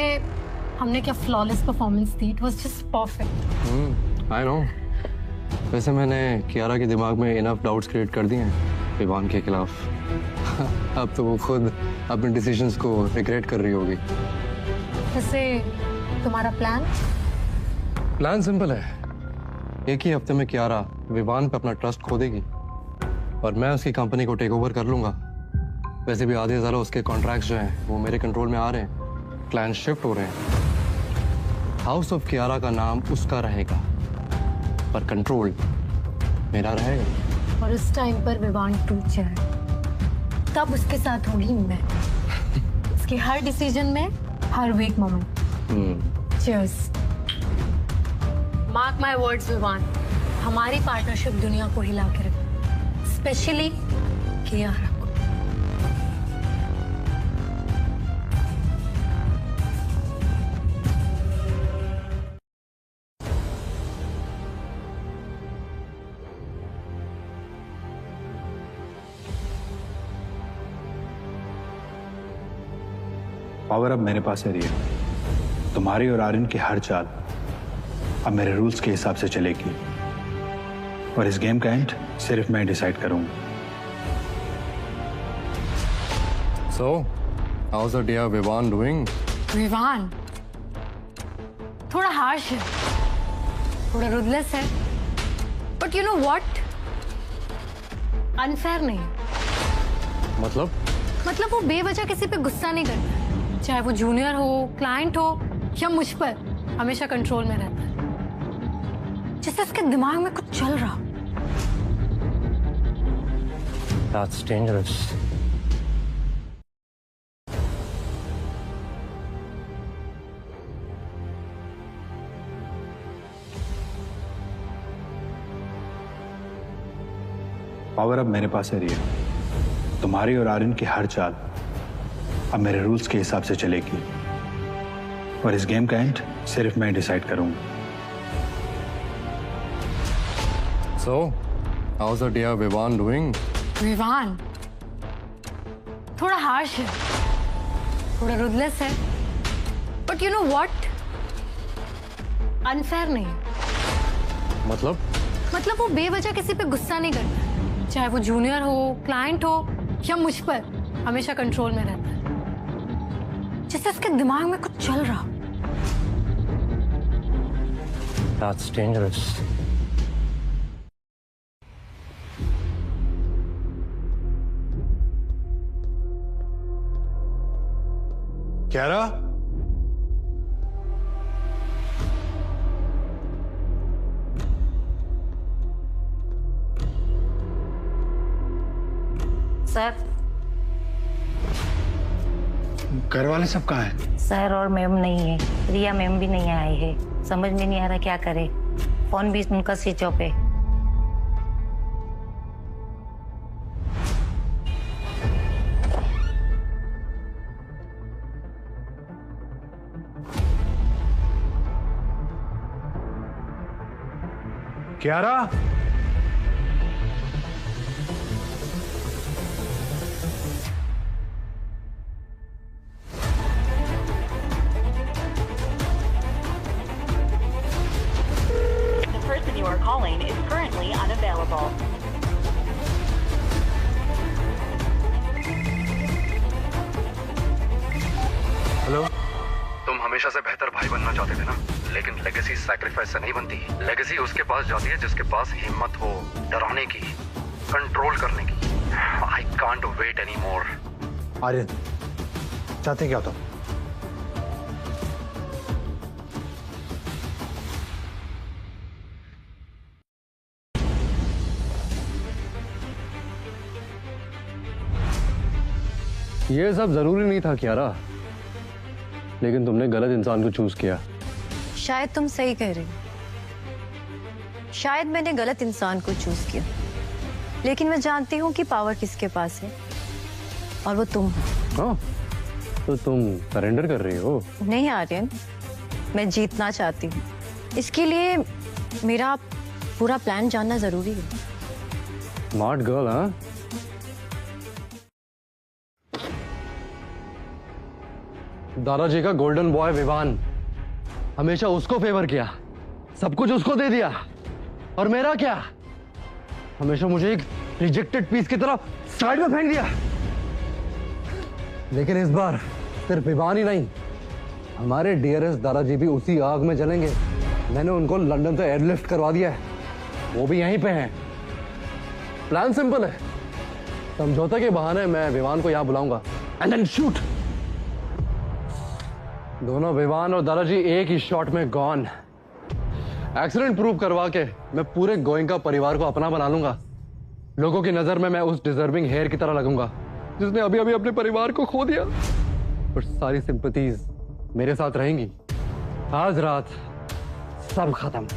हमने क्या flawless performance the, it was just perfect. I know. वैसे मैंने कियारा के दिमाग में इनफ डाउट्स क्रिएट कर दिए हैं विवान के खिलाफ। अब तो वो खुद अपने डिसीजंस को रिग्रेट कर रही होगी। वैसे तुम्हारा प्लान सिंपल है। एक ही हफ्ते में कियारा विवान पे अपना ट्रस्ट खो देगी और मैं उसकी कंपनी को टेक ओवर कर लूंगा। वैसे भी आधे ज़्यादा उसके कॉन्ट्रैक्ट्स जो हैं वो मेरे कंट्रोल में आ रहे हैं, क्लाइंट शिफ्ट हो रहे हैं। हाउस ऑफ कियारा का नाम उसका रहेगा पर कंट्रोल मेरा रहेगा। और उस टाइम पर विवान टूट जाए तब उसके साथ होगी मैं, उसके हर डिसीजन में, हर weak moment. Cheers. Mark my words Vivaan, हमारी पार्टनरशिप दुनिया को हिला के रखे, स्पेशली कियारा को। पावर अब मेरे पास है रिया। तुम्हारी और आर्यन की हर चाल अब मेरे रूल्स के हिसाब से चलेगी और इस गेम का एंड सिर्फ मैं डिसाइड करूंगा। So, how's the dear Vivan doing? Vivaan थोड़ा हार्श है, थोड़ा रुदलेस है, but you know what, unfair नहीं। मतलब वो बेवजह किसी पे गुस्सा नहीं करता, चाहे वो जूनियर हो, क्लाइंट हो या मुझ पर, हमेशा कंट्रोल में रहता है, जैसे उसके दिमाग में कुछ चल रहा। That's dangerous. पावर अब मेरे पास है रिया। तुम्हारी और आर्यन की हर चाल अब मेरे रूल्स के हिसाब से चलेगी और इस गेम का एंड सिर्फ मैं डिसाइड करूंगा। So, how's the dear Vivan doing? Vivaan थोड़ा हार्श है, थोड़ा रुदलेस है, but you know what, unfair नहीं। मतलब वो बेवजह किसी पे गुस्सा नहीं करता, चाहे वो जूनियर हो, क्लाइंट हो या मुझ पर, हमेशा कंट्रोल में रहता है, जैसे उसके दिमाग में कुछ चल रहा। That's dangerous. कियारा, सर। घर वाले सब कहाँ हैं? सर और मैम नहीं है, रिया मैम भी नहीं आई है। समझ में नहीं आ रहा क्या करे। फोन भी उनका स्विच ऑफ है। क्यारा, The person you are calling is currently unavailable. Hello. तुम हमेशा से बेहतर भाई बनना चाहते थे ना, लेकिन लेगेसी सैक्रिफाइस से नहीं बनती। लेगेसी उसके पास जाती है जिसके पास हिम्मत हो डराने की, कंट्रोल करने की। I can't wait any more. Aryan, चाहते क्या तुम? ये सब जरूरी नहीं था क्यारा, लेकिन तुमने गलत इंसान को चूज किया। शायद तुम सही कह रहे हो। शायद मैंने गलत इंसान को चूज किया, लेकिन मैं जानती हूँ कि पावर किसके पास है, और वो तुम हो। हाँ, तो तुम सरेंडर कर रही हो? नहीं आर्यन, मैं जीतना चाहती हूँ। इसके लिए मेरा पूरा प्लान जानना जरूरी है। स्मार्ट गर्ल, हाँ? दादाजी का गोल्डन बॉय विवान, हमेशा उसको फेवर किया, सब कुछ उसको दे दिया, और मेरा क्या? हमेशा मुझे एक रिजेक्टेड पीस की तरह साइड में फेंक दिया। लेकिन इस बार सिर्फ विवान ही नहीं, हमारे डियरेस्ट दादाजी भी उसी आग में जलेंगे। मैंने उनको लंदन से एयरलिफ्ट करवा दिया है, वो भी यहीं पे हैं। प्लान सिंपल है, समझौते के बहाने मैं विवान को यहां बुलाऊंगा एंड देन शूट। दोनों विवान और दादाजी एक ही शॉट में गॉन। एक्सीडेंट प्रूव करवा के मैं पूरे गोयंका परिवार को अपना बना लूंगा। लोगों की नजर में मैं उस डिजर्विंग हेयर की तरह लगूंगा जिसने अभी अभी अपने परिवार को खो दिया, और सारी सिंपैथीज मेरे साथ रहेंगी। आज रात सब खत्म।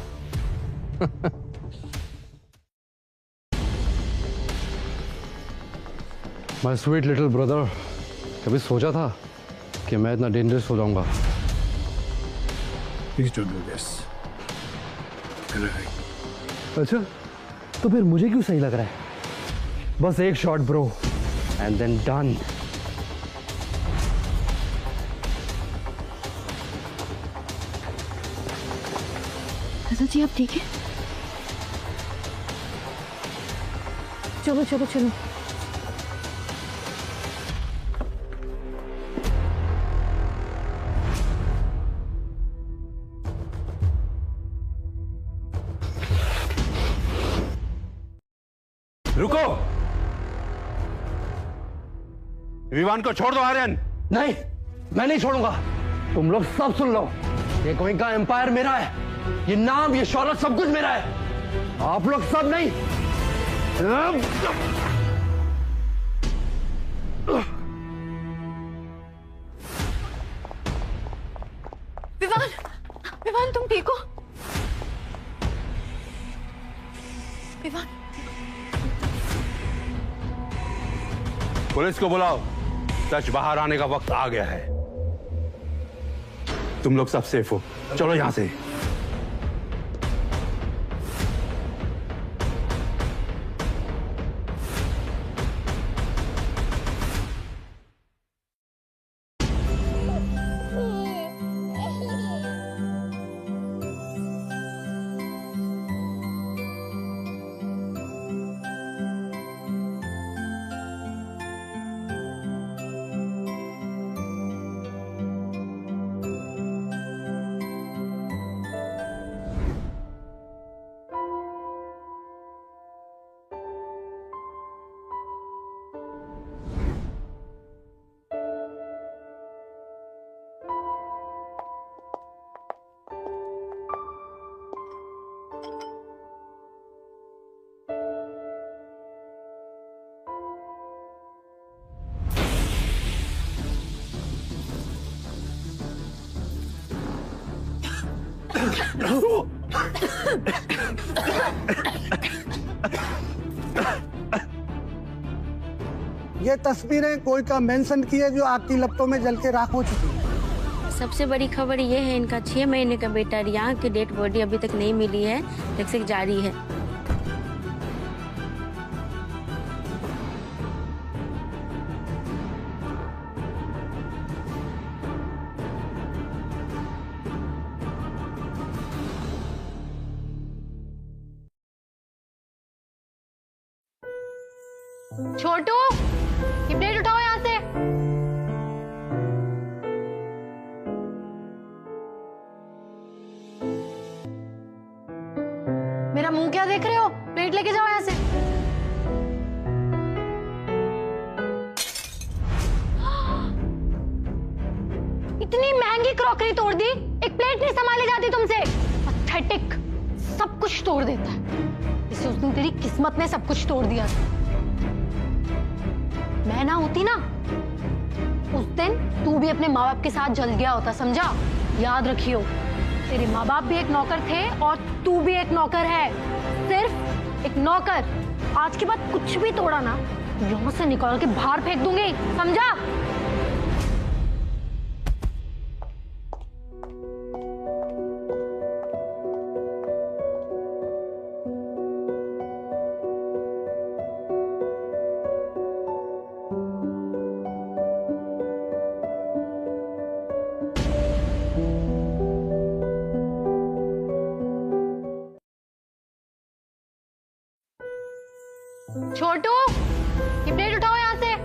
माय स्वीट लिटिल ब्रदर, कभी सोचा था कि मैं इतना डेंजरस हो जाऊंगा? Please don't do this. अच्छा, तो फिर मुझे क्यों सही लग रहा है? बस एक shot bro, and then done. जी आप ठीक है? चलो चलो चलो। रुको, विवान को छोड़ दो आर्यन। नहीं, मैं नहीं छोड़ूंगा। तुम लोग सब सुन लो, ये गोयंका एम्पायर मेरा है, ये नाम, ये शौहरत, सब कुछ मेरा है। आप लोग सब नहीं। विवान, विवान तुम ठीक हो? विवान, पुलिस को बुलाओ, सच बाहर आने का वक्त आ गया है। तुम लोग सब सेफ हो, चलो यहां से। ये तस्वीरें कोई का मेंशन की है जो आपकी लपटों में जल के राख हो चुकी है। सबसे बड़ी खबर ये है, इनका 6 महीने का बेटा रिया की डेड बॉडी अभी तक नहीं मिली है, तस्दीक जारी है। छोटू, ये प्लेट उठाओ यहाँ से। मेरा मुंह क्या देख रहे हो? प्लेट लेके जाओ यहाँ से। इतनी महंगी क्रॉकरी तोड़ दी, एक प्लेट नहीं संभाली जाती तुमसे। पैथेटिक, सब कुछ तोड़ देता है। इसे उस दिन तेरी किस्मत ने सब कुछ तोड़ दिया। मैं ना होती ना, उस दिन तू भी अपने माँ बाप के साथ जल गया होता, समझा? याद रखियो, तेरे माँ बाप भी एक नौकर थे और तू भी एक नौकर है, सिर्फ एक नौकर। आज के बाद कुछ भी तोड़ा ना, यहाँ से निकाल के बाहर फेंक दूंगी, समझा? छोटू, ये प्लेट उठाओ यहाँ से।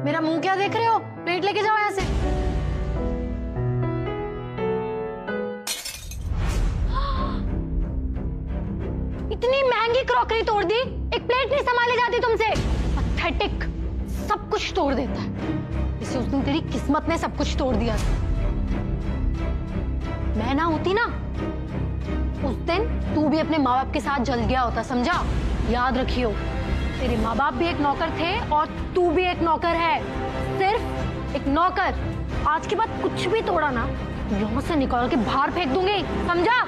मेरा मुंह क्या देख रहे हो? प्लेट लेके जाओ यहाँ से। इतनी महंगी क्रॉकरी तोड़ दी, एक प्लेट नहीं संभाली जाती तुमसे। पैथेटिक, सब कुछ तोड़ देता है। इसे उस दिन तेरी किस्मत ने सब कुछ तोड़ दिया। मैं ना होती ना, उस दिन तू भी अपने माँ बाप के साथ जल गया होता, समझा? याद रखियो, तेरे माँ बाप भी एक नौकर थे और तू भी एक नौकर है, सिर्फ एक नौकर। आज के बाद कुछ भी तोड़ा ना, यहाँ से निकाल के बाहर फेंक दूंगी, समझा?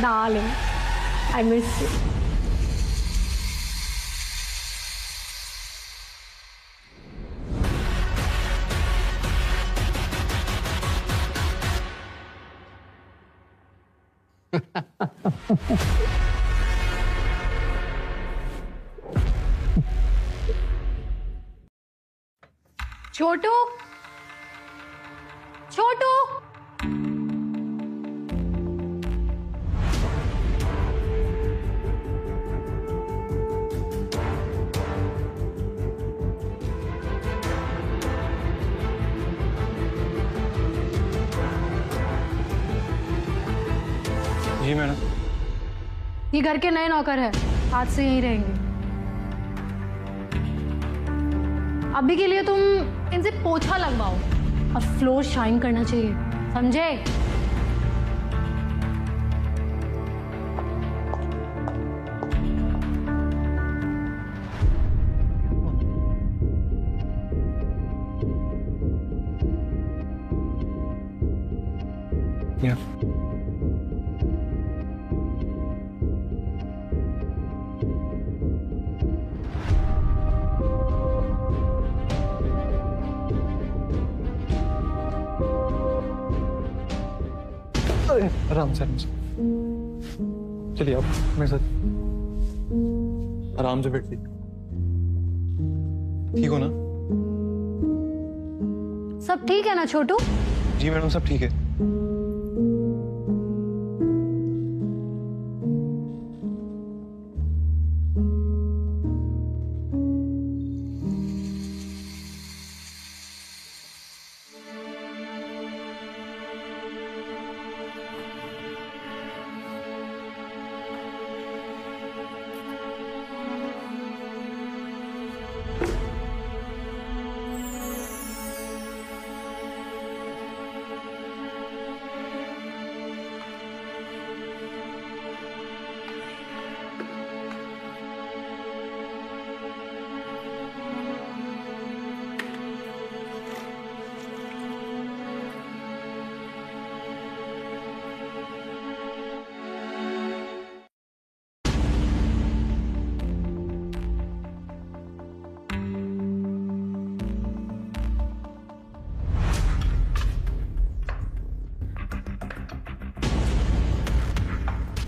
Darling, I miss you. Chhotu, Chhotu, जी मैडम। ये घर के नए नौकर है, आज से यहीं रहेंगे। अभी के लिए तुम इनसे पोछा लगवाओ और फ्लोर शाइन करना चाहिए, समझे? Yeah. आराम से चलिए आप मेरे साथ आराम से बैठिए। ठीक हो ना? सब ठीक है ना छोटू? जी मैडम सब ठीक है।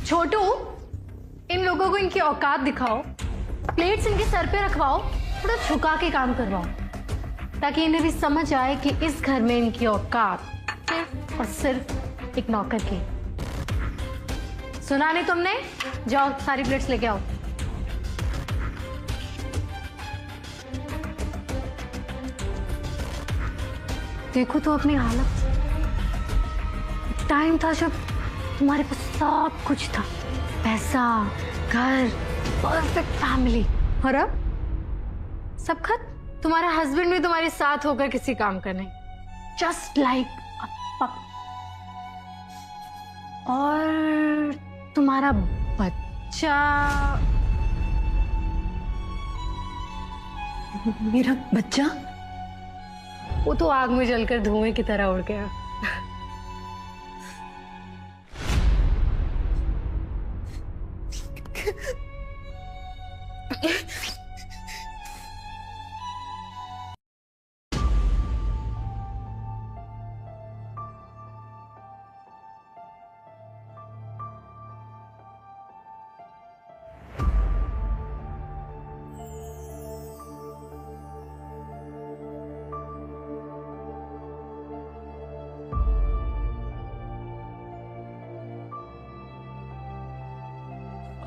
छोटू, इन लोगों को इनकी औकात दिखाओ, प्लेट्स इनके सर पे रखवाओ, थोड़ा झुका के काम करवाओ, ताकि इन्हें भी समझ आए कि इस घर में इनकी औकात सिर्फ और सिर्फ एक नौकर की। सुना नहीं तुमने? जाओ सारी प्लेट्स लेके आओ। देखो तो अपनी हालत। टाइम था जब तुम्हारे पास सब कुछ था, पैसा, घर, परफेक्ट फैमिली, और अब सब खत्म। तुम्हारा हस्बैंड भी तुम्हारे साथ होकर किसी काम का नहीं, जस्ट लाइक अ पप। और तुम्हारा बच्चा, मेरा बच्चा, वो तो आग में जलकर धुएं की तरह उड़ गया।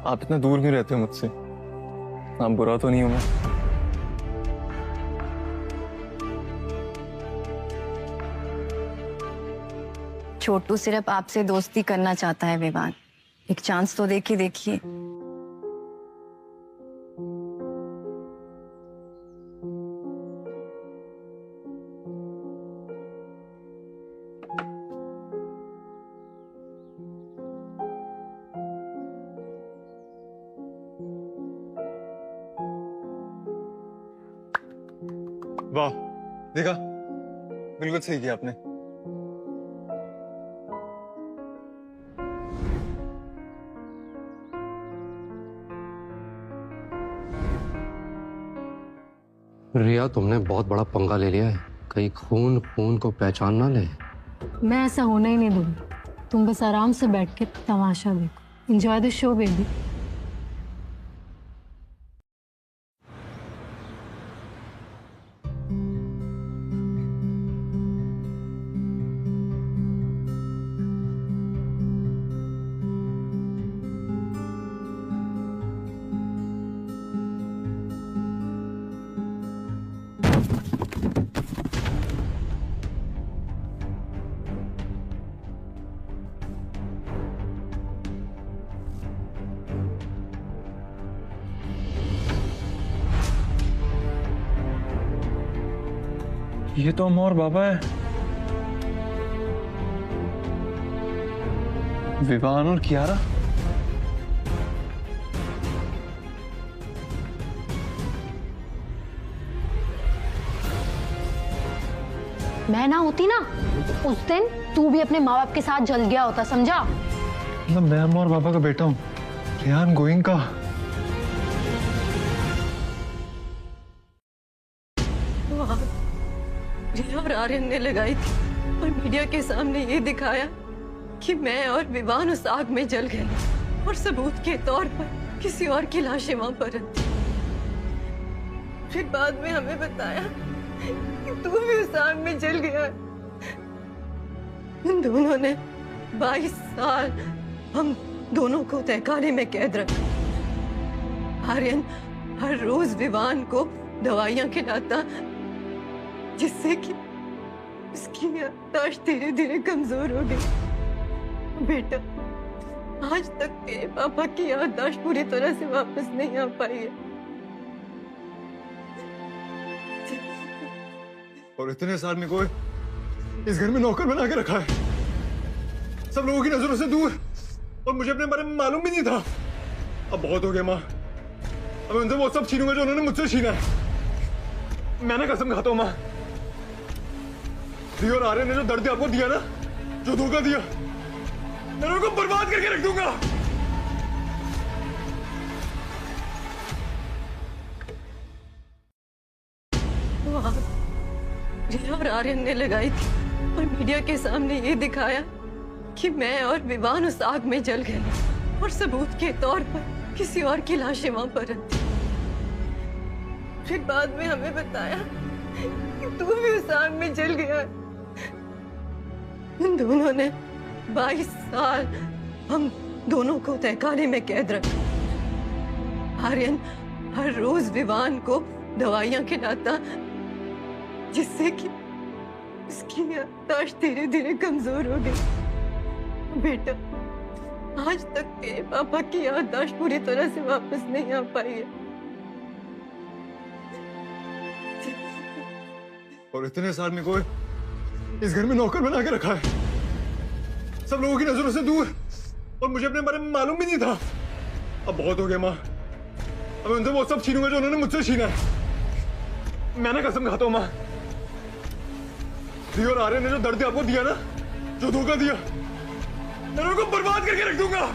आप इतना दूर क्यों रहते हो मुझसे? आप बुरा तो नहीं हो मैं? छोटू सिर्फ आपसे दोस्ती करना चाहता है विवान, एक चांस तो देखिए। वाह, देखा, बिल्कुल सही किया आपने। रिया, तुमने बहुत बड़ा पंगा ले लिया है। कहीं खून को पहचान ना ले। मैं ऐसा होना ही नहीं दूंगी। तुम बस आराम से बैठ के तमाशा देखो। Enjoy the show baby. ये तो अम्मा और बाबा है। विवान और कियारा। मैं ना होती ना, उस दिन तू भी अपने माँ बाप के साथ जल गया होता, समझा? मतलब मैं अम्मा और बाबा का बेटा हूँ, रेहान गोइंका। रिया और आर्यन ने लगाई थी और मीडिया के सामने ये दिखाया कि मैं और विवान उस आग में जल गए और सबूत के तौर पर किसी और की लाशें वहां पर रखी। फिर बाद में हमें बताया कि तू भी उस आग में जल गया। उन दोनों ने 22 साल हम दोनों को तहखाने में कैद रखा। आर्यन हर रोज विवान को दवाइयां खिलाता जिससे कि उसकी याददाश्त धीरे धीरे कमजोर हो गई। बेटा, आज तक तेरे पापा की याददाश्त पूरी तरह से वापस नहीं आ पाई है। और इतने साल में कोई इस घर में नौकर बना के रखा है, सब लोगों की नजरों से दूर, और मुझे अपने बारे में मालूम भी नहीं था। अब बहुत हो गया माँ, अब उनसे वो सब छीनूंगा जो उन्होंने मुझसे छीना है। मैंने कसम खाता हूँ माँ, दी और आर्यन ने जो दर्द आपको दिया ना, जो धोखा दिया, मैं उनको बर्बाद करके रख दूंगा। रिया और आर्यन ने लगाई थी और मीडिया के सामने ये दिखाया कि मैं और विवान उस आग में जल गए और सबूत के तौर पर किसी और की लाशें वहां पर रखी। फिर बाद में हमें बताया कि तू भी उस आग में जल गया। उन दोनों ने 22 साल हम दोनों को तहखाने में कैद रखा। आर्यन हर रोज विवान को दवाइयां खिलाता जिससे कि उसकी याददाश्त धीरे धीरे कमजोर हो गई। बेटा, आज तक तेरे पापा की याददाश्त पूरी तरह से वापस नहीं आ पाई है। और इतने साल में कोई इस घर में नौकर बना के रखा है, सब लोगों की नजरों से दूर, और मुझे अपने बारे में मालूम भी नहीं था। अब बहुत हो गया माँ, अब उनसे वो सब छीनूंगा जो उन्होंने मुझसे छीना है। मैंने कसम खाता हूँ माँ, दी और आर्यन ने जो दर्द आपको दिया ना, जो धोखा दिया, मैं उनको बर्बाद करके रख दूंगा।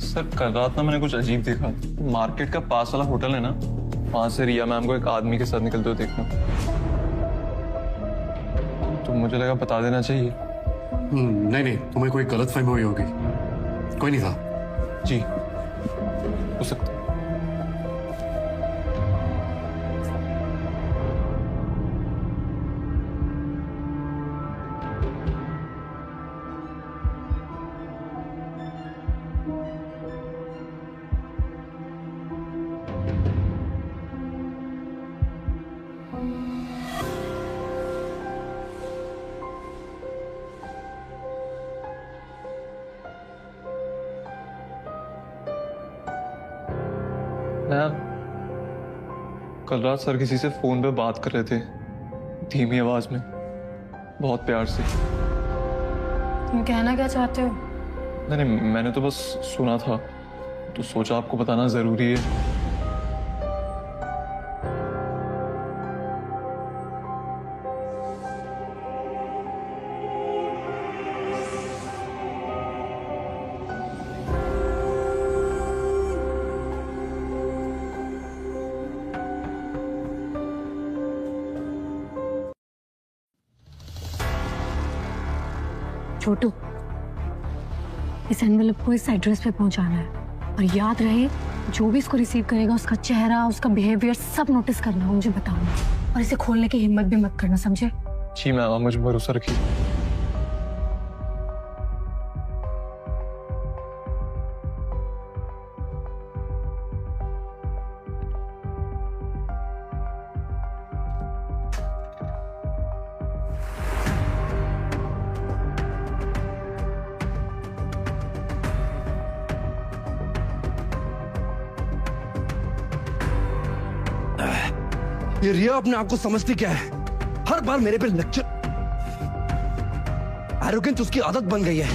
सर, कल रात ना मैंने कुछ अजीब देखा। मार्केट का पास वाला होटल है ना, वहां से रिया मैम को एक आदमी के साथ निकलते हुए देखना, तो मुझे लगा बता देना चाहिए। नहीं नहीं, तुम्हें कोई गलतफहमी हुई होगी, कोई नहीं था। जी, हो सकता। कल रात सर किसी से फोन पे बात कर रहे थे, धीमी आवाज में, बहुत प्यार से। तुम कहना क्या चाहते हो? नहीं, मैंने तो बस सुना था, तो सोचा आपको बताना जरूरी है। छोटू, इस एनवेलप को इस एड्रेस पे पहुंचाना है, और याद रहे जो भी इसको रिसीव करेगा उसका चेहरा, उसका बिहेवियर सब नोटिस करना, मुझे बताऊंगा, और इसे खोलने की हिम्मत भी मत करना, समझे? जी मैम, मुझे भरोसा रखिए। ये रिया अपने आप को समझती क्या है? हर बार मेरे पे लेक्चर। एरोगेंस उसकी आदत बन गई है।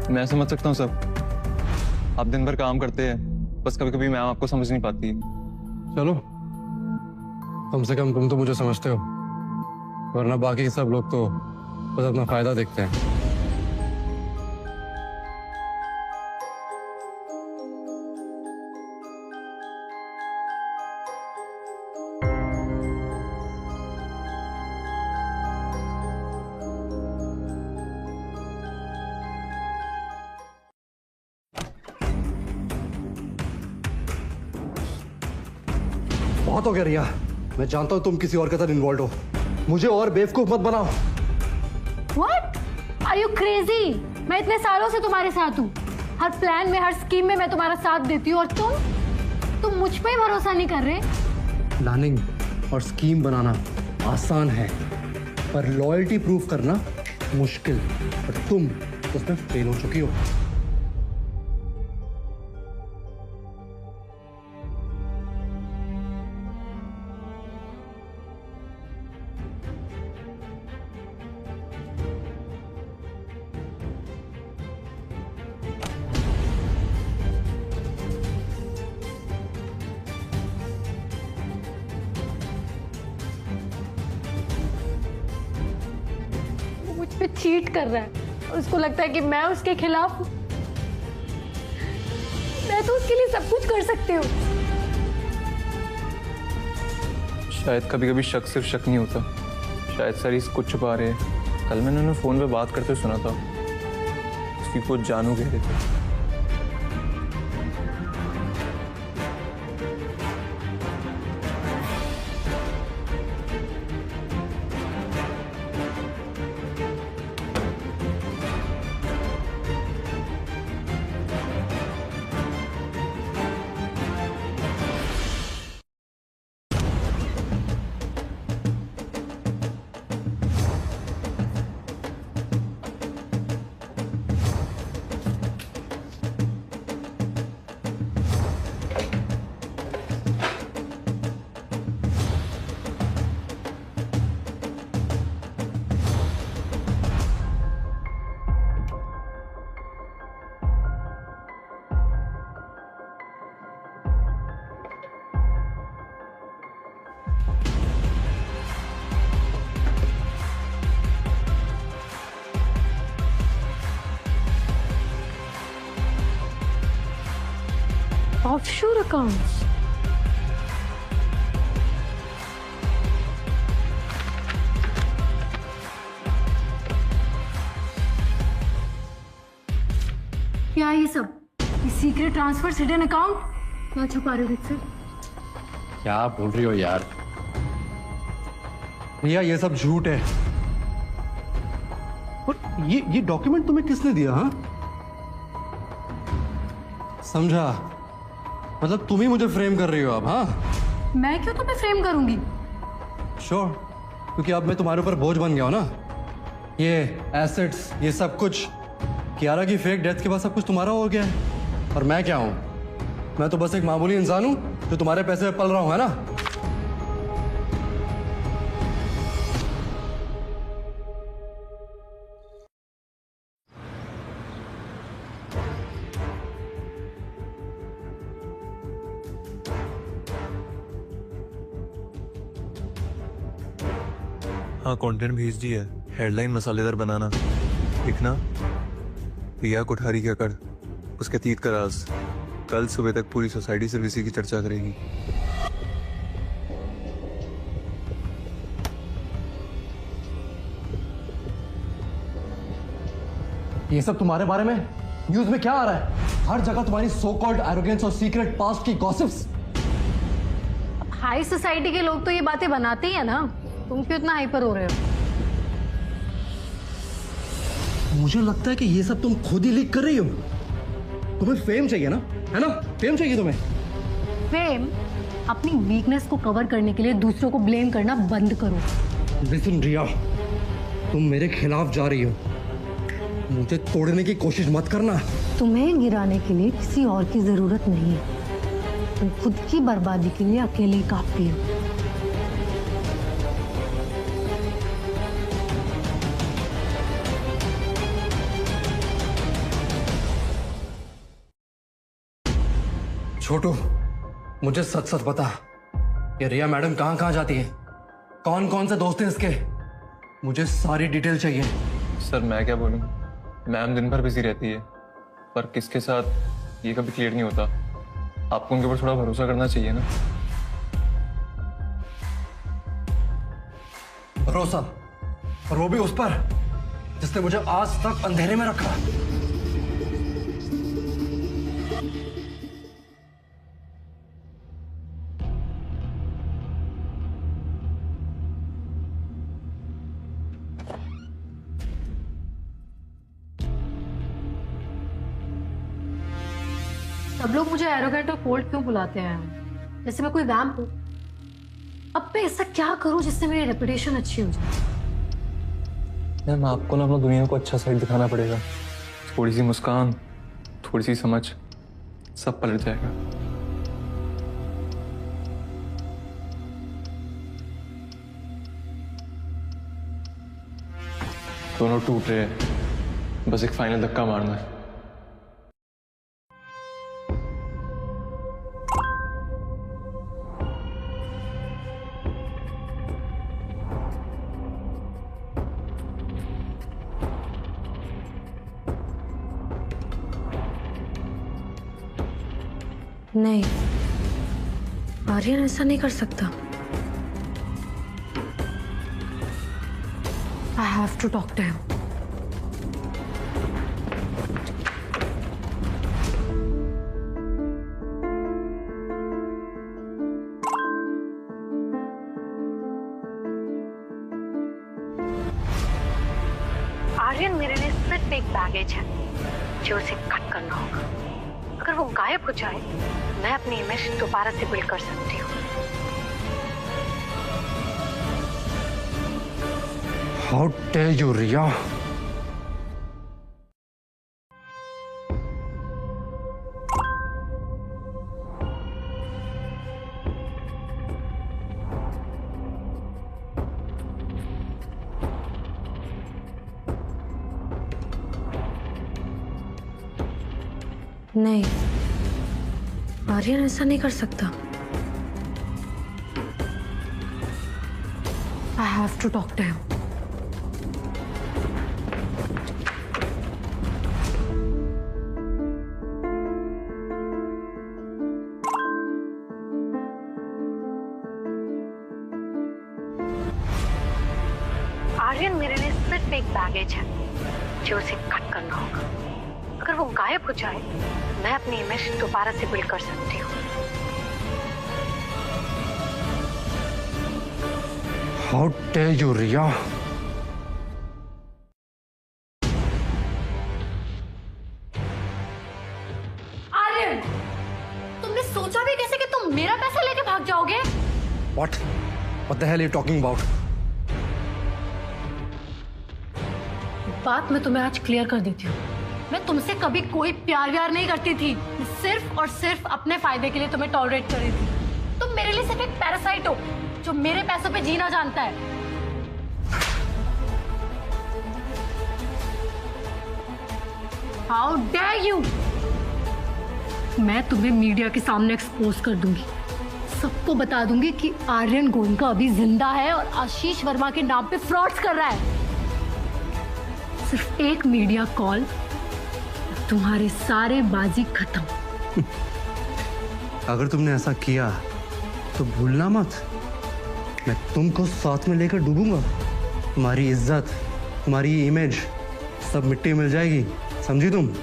मैं समझ सकता हूँ सब, आप दिन भर काम करते हैं, बस कभी कभी मैम आपको समझ नहीं पाती। चलो, कम से कम तुम तो मुझे समझते हो, वरना बाकी सब लोग तो बस अपना फायदा देखते हैं। बहुत हो गया रिया, मैं जानता हूं तुम किसी और के साथ इन्वॉल्व हो, मुझे और बेवकूफ मत बनाओ। What? Are you crazy? मैं इतने सालों से तुम्हारे साथ हूँ, हर प्लान में, हर स्कीम में मैं तुम्हारा साथ देती हूँ, और तुम मुझ पे ही भरोसा नहीं कर रहे। प्लानिंग और स्कीम बनाना आसान है, पर लॉयल्टी प्रूफ करना मुश्किल, और तुम उसमें फेल हो चुकी हो। पे चीट कर रहा है और उसको लगता है कि मैं उसके खिलाफ हूं। मैं तो उसके लिए सब कुछ कर सकती हूँ। शायद कभी कभी शक सिर्फ शक नहीं होता, शायद सर इस कुछ छुपा रहे हैं। कल मैंने उन्हें फोन पे बात करते सुना था, उसकी कुछ जानू कह रहे थे। ऑफशोर अकाउंट्स, क्या है ये सब? सीक्रेट ट्रांसफर, हिडन अकाउंट, क्या छुपा रहे हो मुझसे? क्या बोल रही हो यार? भैया ये सब झूठ है। और ये डॉक्यूमेंट तुम्हें किसने दिया? हाँ, समझा, मतलब तुम ही मुझे फ्रेम कर रही हो अब? हाँ, मैं क्यों तुम्हें फ्रेम करूंगी? श्योर, क्योंकि अब मैं तुम्हारे ऊपर बोझ बन गया हूं ना। ये एसेट्स, ये सब कुछ, कियारा की फेक डेथ के बाद सब कुछ तुम्हारा हो गया है। और मैं क्या हूं? मैं तो बस एक मामूली इंसान हूं जो तुम्हारे पैसे में पल रहा हूं, है ना? हाँ, कंटेंट भेज दी है, हेडलाइन मसालेदार बनाना, लिखना रिया कोठारी का कर, उसके अतीत का राज। कल सुबह तक पूरी सोसाइटी सिर्फ इसी की चर्चा करेगी। ये सब तुम्हारे बारे में न्यूज में क्या आ रहा है? हर जगह तुम्हारी सो कॉल्ड एरोगेंस और सीक्रेट पास्ट की गॉसिप्स। हाई सोसाइटी के लोग तो ये बातें बनाते ही है ना, तुम क्यों इतना हाइपर हो रहे हो? मुझे लगता है कि ये सब तुम खुद ही लीक कर रही हो। तुम्हें फेम चाहिए ना, है ना? फेम चाहिए तुम्हें। फेम? अपनी वीकनेस को कवर करने के लिए दूसरों को ब्लेम करना बंद करो। लिसन रिया, तुम मेरे खिलाफ जा रही हो, मुझे तोड़ने की कोशिश मत करना। तुम्हें गिराने के लिए किसी और की जरूरत नहीं है, तुम खुद की बर्बादी के लिए अकेले काफी हो। छोटू, मुझे सच सच बता, ये रिया मैडम कहाँ कहाँ जाती है? कौन कौन से दोस्त हैं इसके? मुझे सारी डिटेल चाहिए। सर मैं क्या बोलूं, मैम दिन भर बिजी रहती है, पर किसके साथ ये कभी क्लियर नहीं होता। आपको उनके ऊपर थोड़ा भरोसा करना चाहिए ना। भरोसा? और वो भी उस पर जिसने मुझे आज तक अंधेरे में रखा। सब लोग मुझे एरोगेंट और कोल्ड क्यों बुलाते हैं? जैसे मैं कोई वैम्प हूं। अब मैं ऐसा क्या करूं जिससे मेरी रेपुटेशन अच्छी हो जाए? मैम आपको ना अपना दुनिया को अच्छा साइड दिखाना पड़ेगा। थोड़ी सी मुस्कान, थोड़ी सी समझ, सब पलट जाएगा। दोनों टूट रहे हैं, बस एक फाइनल धक्का मारना है। नहीं, आर्यन ऐसा नहीं कर सकता। I have to talk to him. Aryan मेरे लिए सिर्फ एक बैगेज है जो उसे कट करना होगा। अगर वो गायब हो जाए, मैं अपनी इमेज दोबारा से बिल्ड कर सकती हूँ। How dare you, रिया? नहीं, आर्यन ऐसा नहीं कर सकता। I have to talk to him. Aryan मेरे लिए सिर्फ एक बैगेज है जो उसे कट करना होगा। अगर वो गायब हो जाए, मैं अपनी इमेज दोबारा से बिल्ड कर सकती हूँ। How dare you, रिया? आर्यन, तुमने सोचा भी कैसे कि तुम मेरा पैसा लेके भाग जाओगे? What? What the hell are you talking about? बात मैं तुम्हें आज क्लियर कर देती हूँ। मैं तुमसे कभी कोई प्यार व्यार नहीं करती थी। सिर्फ और सिर्फ अपने फायदे के लिए तुम्हें टॉलरेट कर रही थी। तुम मेरे लिए सिर्फ एक पैरासाइट हो जो मेरे पैसों पे जीना जानता है। How dare you! मैं तुम्हें मीडिया के सामने एक्सपोज कर दूंगी। सबको बता दूंगी कि आर्यन गोयनका अभी जिंदा है और आशीष वर्मा के नाम पे फ्रॉड्स कर रहा है। सिर्फ एक मीडिया कॉल, तुम्हारे सारे बाजी खत्म। अगर तुमने ऐसा किया तो भूलना मत, मैं तुमको साथ में लेकर डूबूंगा। तुम्हारी इज्जत, तुम्हारी इमेज सब मिट्टी मिल जाएगी, समझी तुम?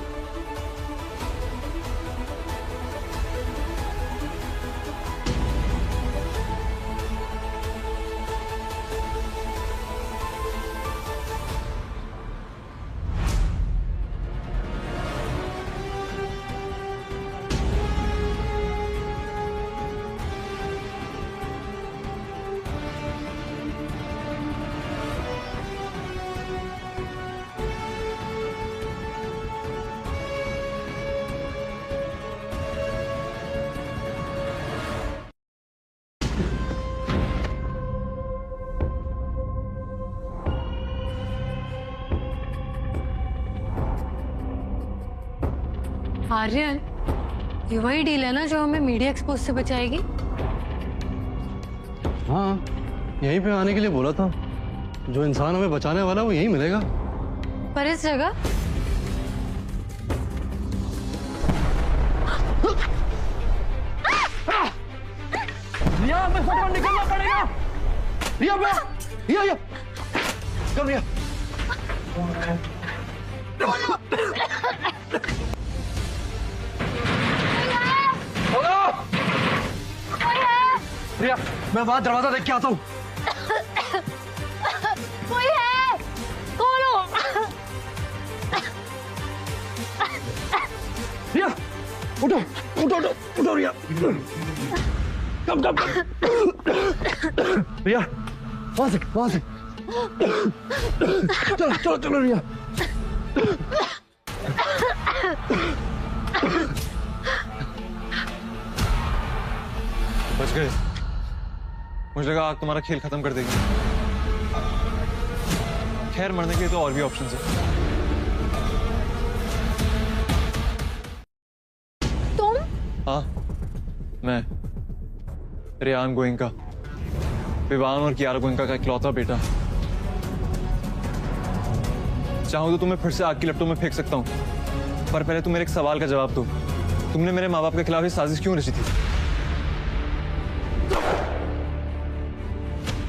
आर्यन, ये वही डील है ना जो हमें मीडिया एक्सपोज से बचाएगी? हाँ, यहीं पे आने के लिए बोला था। जो इंसान हमें बचाने वाला वो यहीं मिलेगा। पर इस जगह रिया, मैं फटाफट निकलना पड़ेगा। रिया, रिया, कम रिया। रिया, मैं वहां दरवाजा देख के आता हूँ। कोई है? कौन हो? रिया, उठो, उठो, उठो, उठो रिया। कम, कम, कम। रिया, वहां से। चलो, चलो, चलो रिया। बच गए। मुझे लगा आग तुम्हारा खेल खत्म कर देगी। खैर, मरने के लिए तो और भी ऑप्शंस है। तुम? हाँ, मैं रेयान गोइंका, विवान और कियारा गोइंका का इकलौता बेटा। चाहूं तो तुम्हें फिर से आग की लपटों में फेंक सकता हूं, पर पहले तुम मेरे एक सवाल का जवाब दो। तुमने मेरे माँ बाप के खिलाफ ये साजिश क्यों रची थी?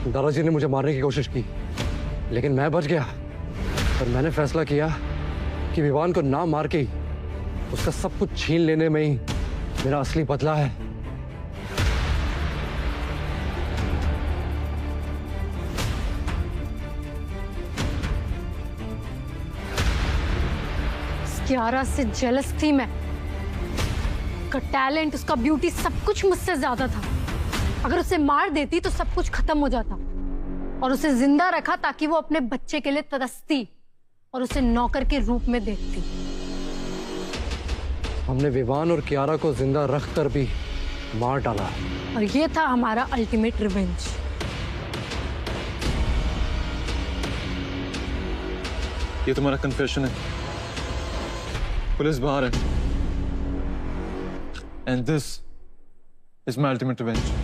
दादाजी ने मुझे मारने की कोशिश की, लेकिन मैं बच गया। और मैंने फैसला किया कि विवान को ना मार के ही उसका सब कुछ छीन लेने में ही मेरा असली बदला है। कियारा से जेलस थी मैं। उसका टैलेंट, उसका ब्यूटी, सब कुछ मुझसे ज्यादा था। अगर उसे मार देती तो सब कुछ खत्म हो जाता, और उसे जिंदा रखा ताकि वो अपने बच्चे के लिए तरसती और उसे नौकर के रूप में देखती। हमने विवान और कियारा को जिंदा रखकर भी मार डाला, और ये था हमारा अल्टीमेट रिवेंज। ये तुम्हारा कन्फेशन है। पुलिस बाहर है। And this is my ultimate revenge.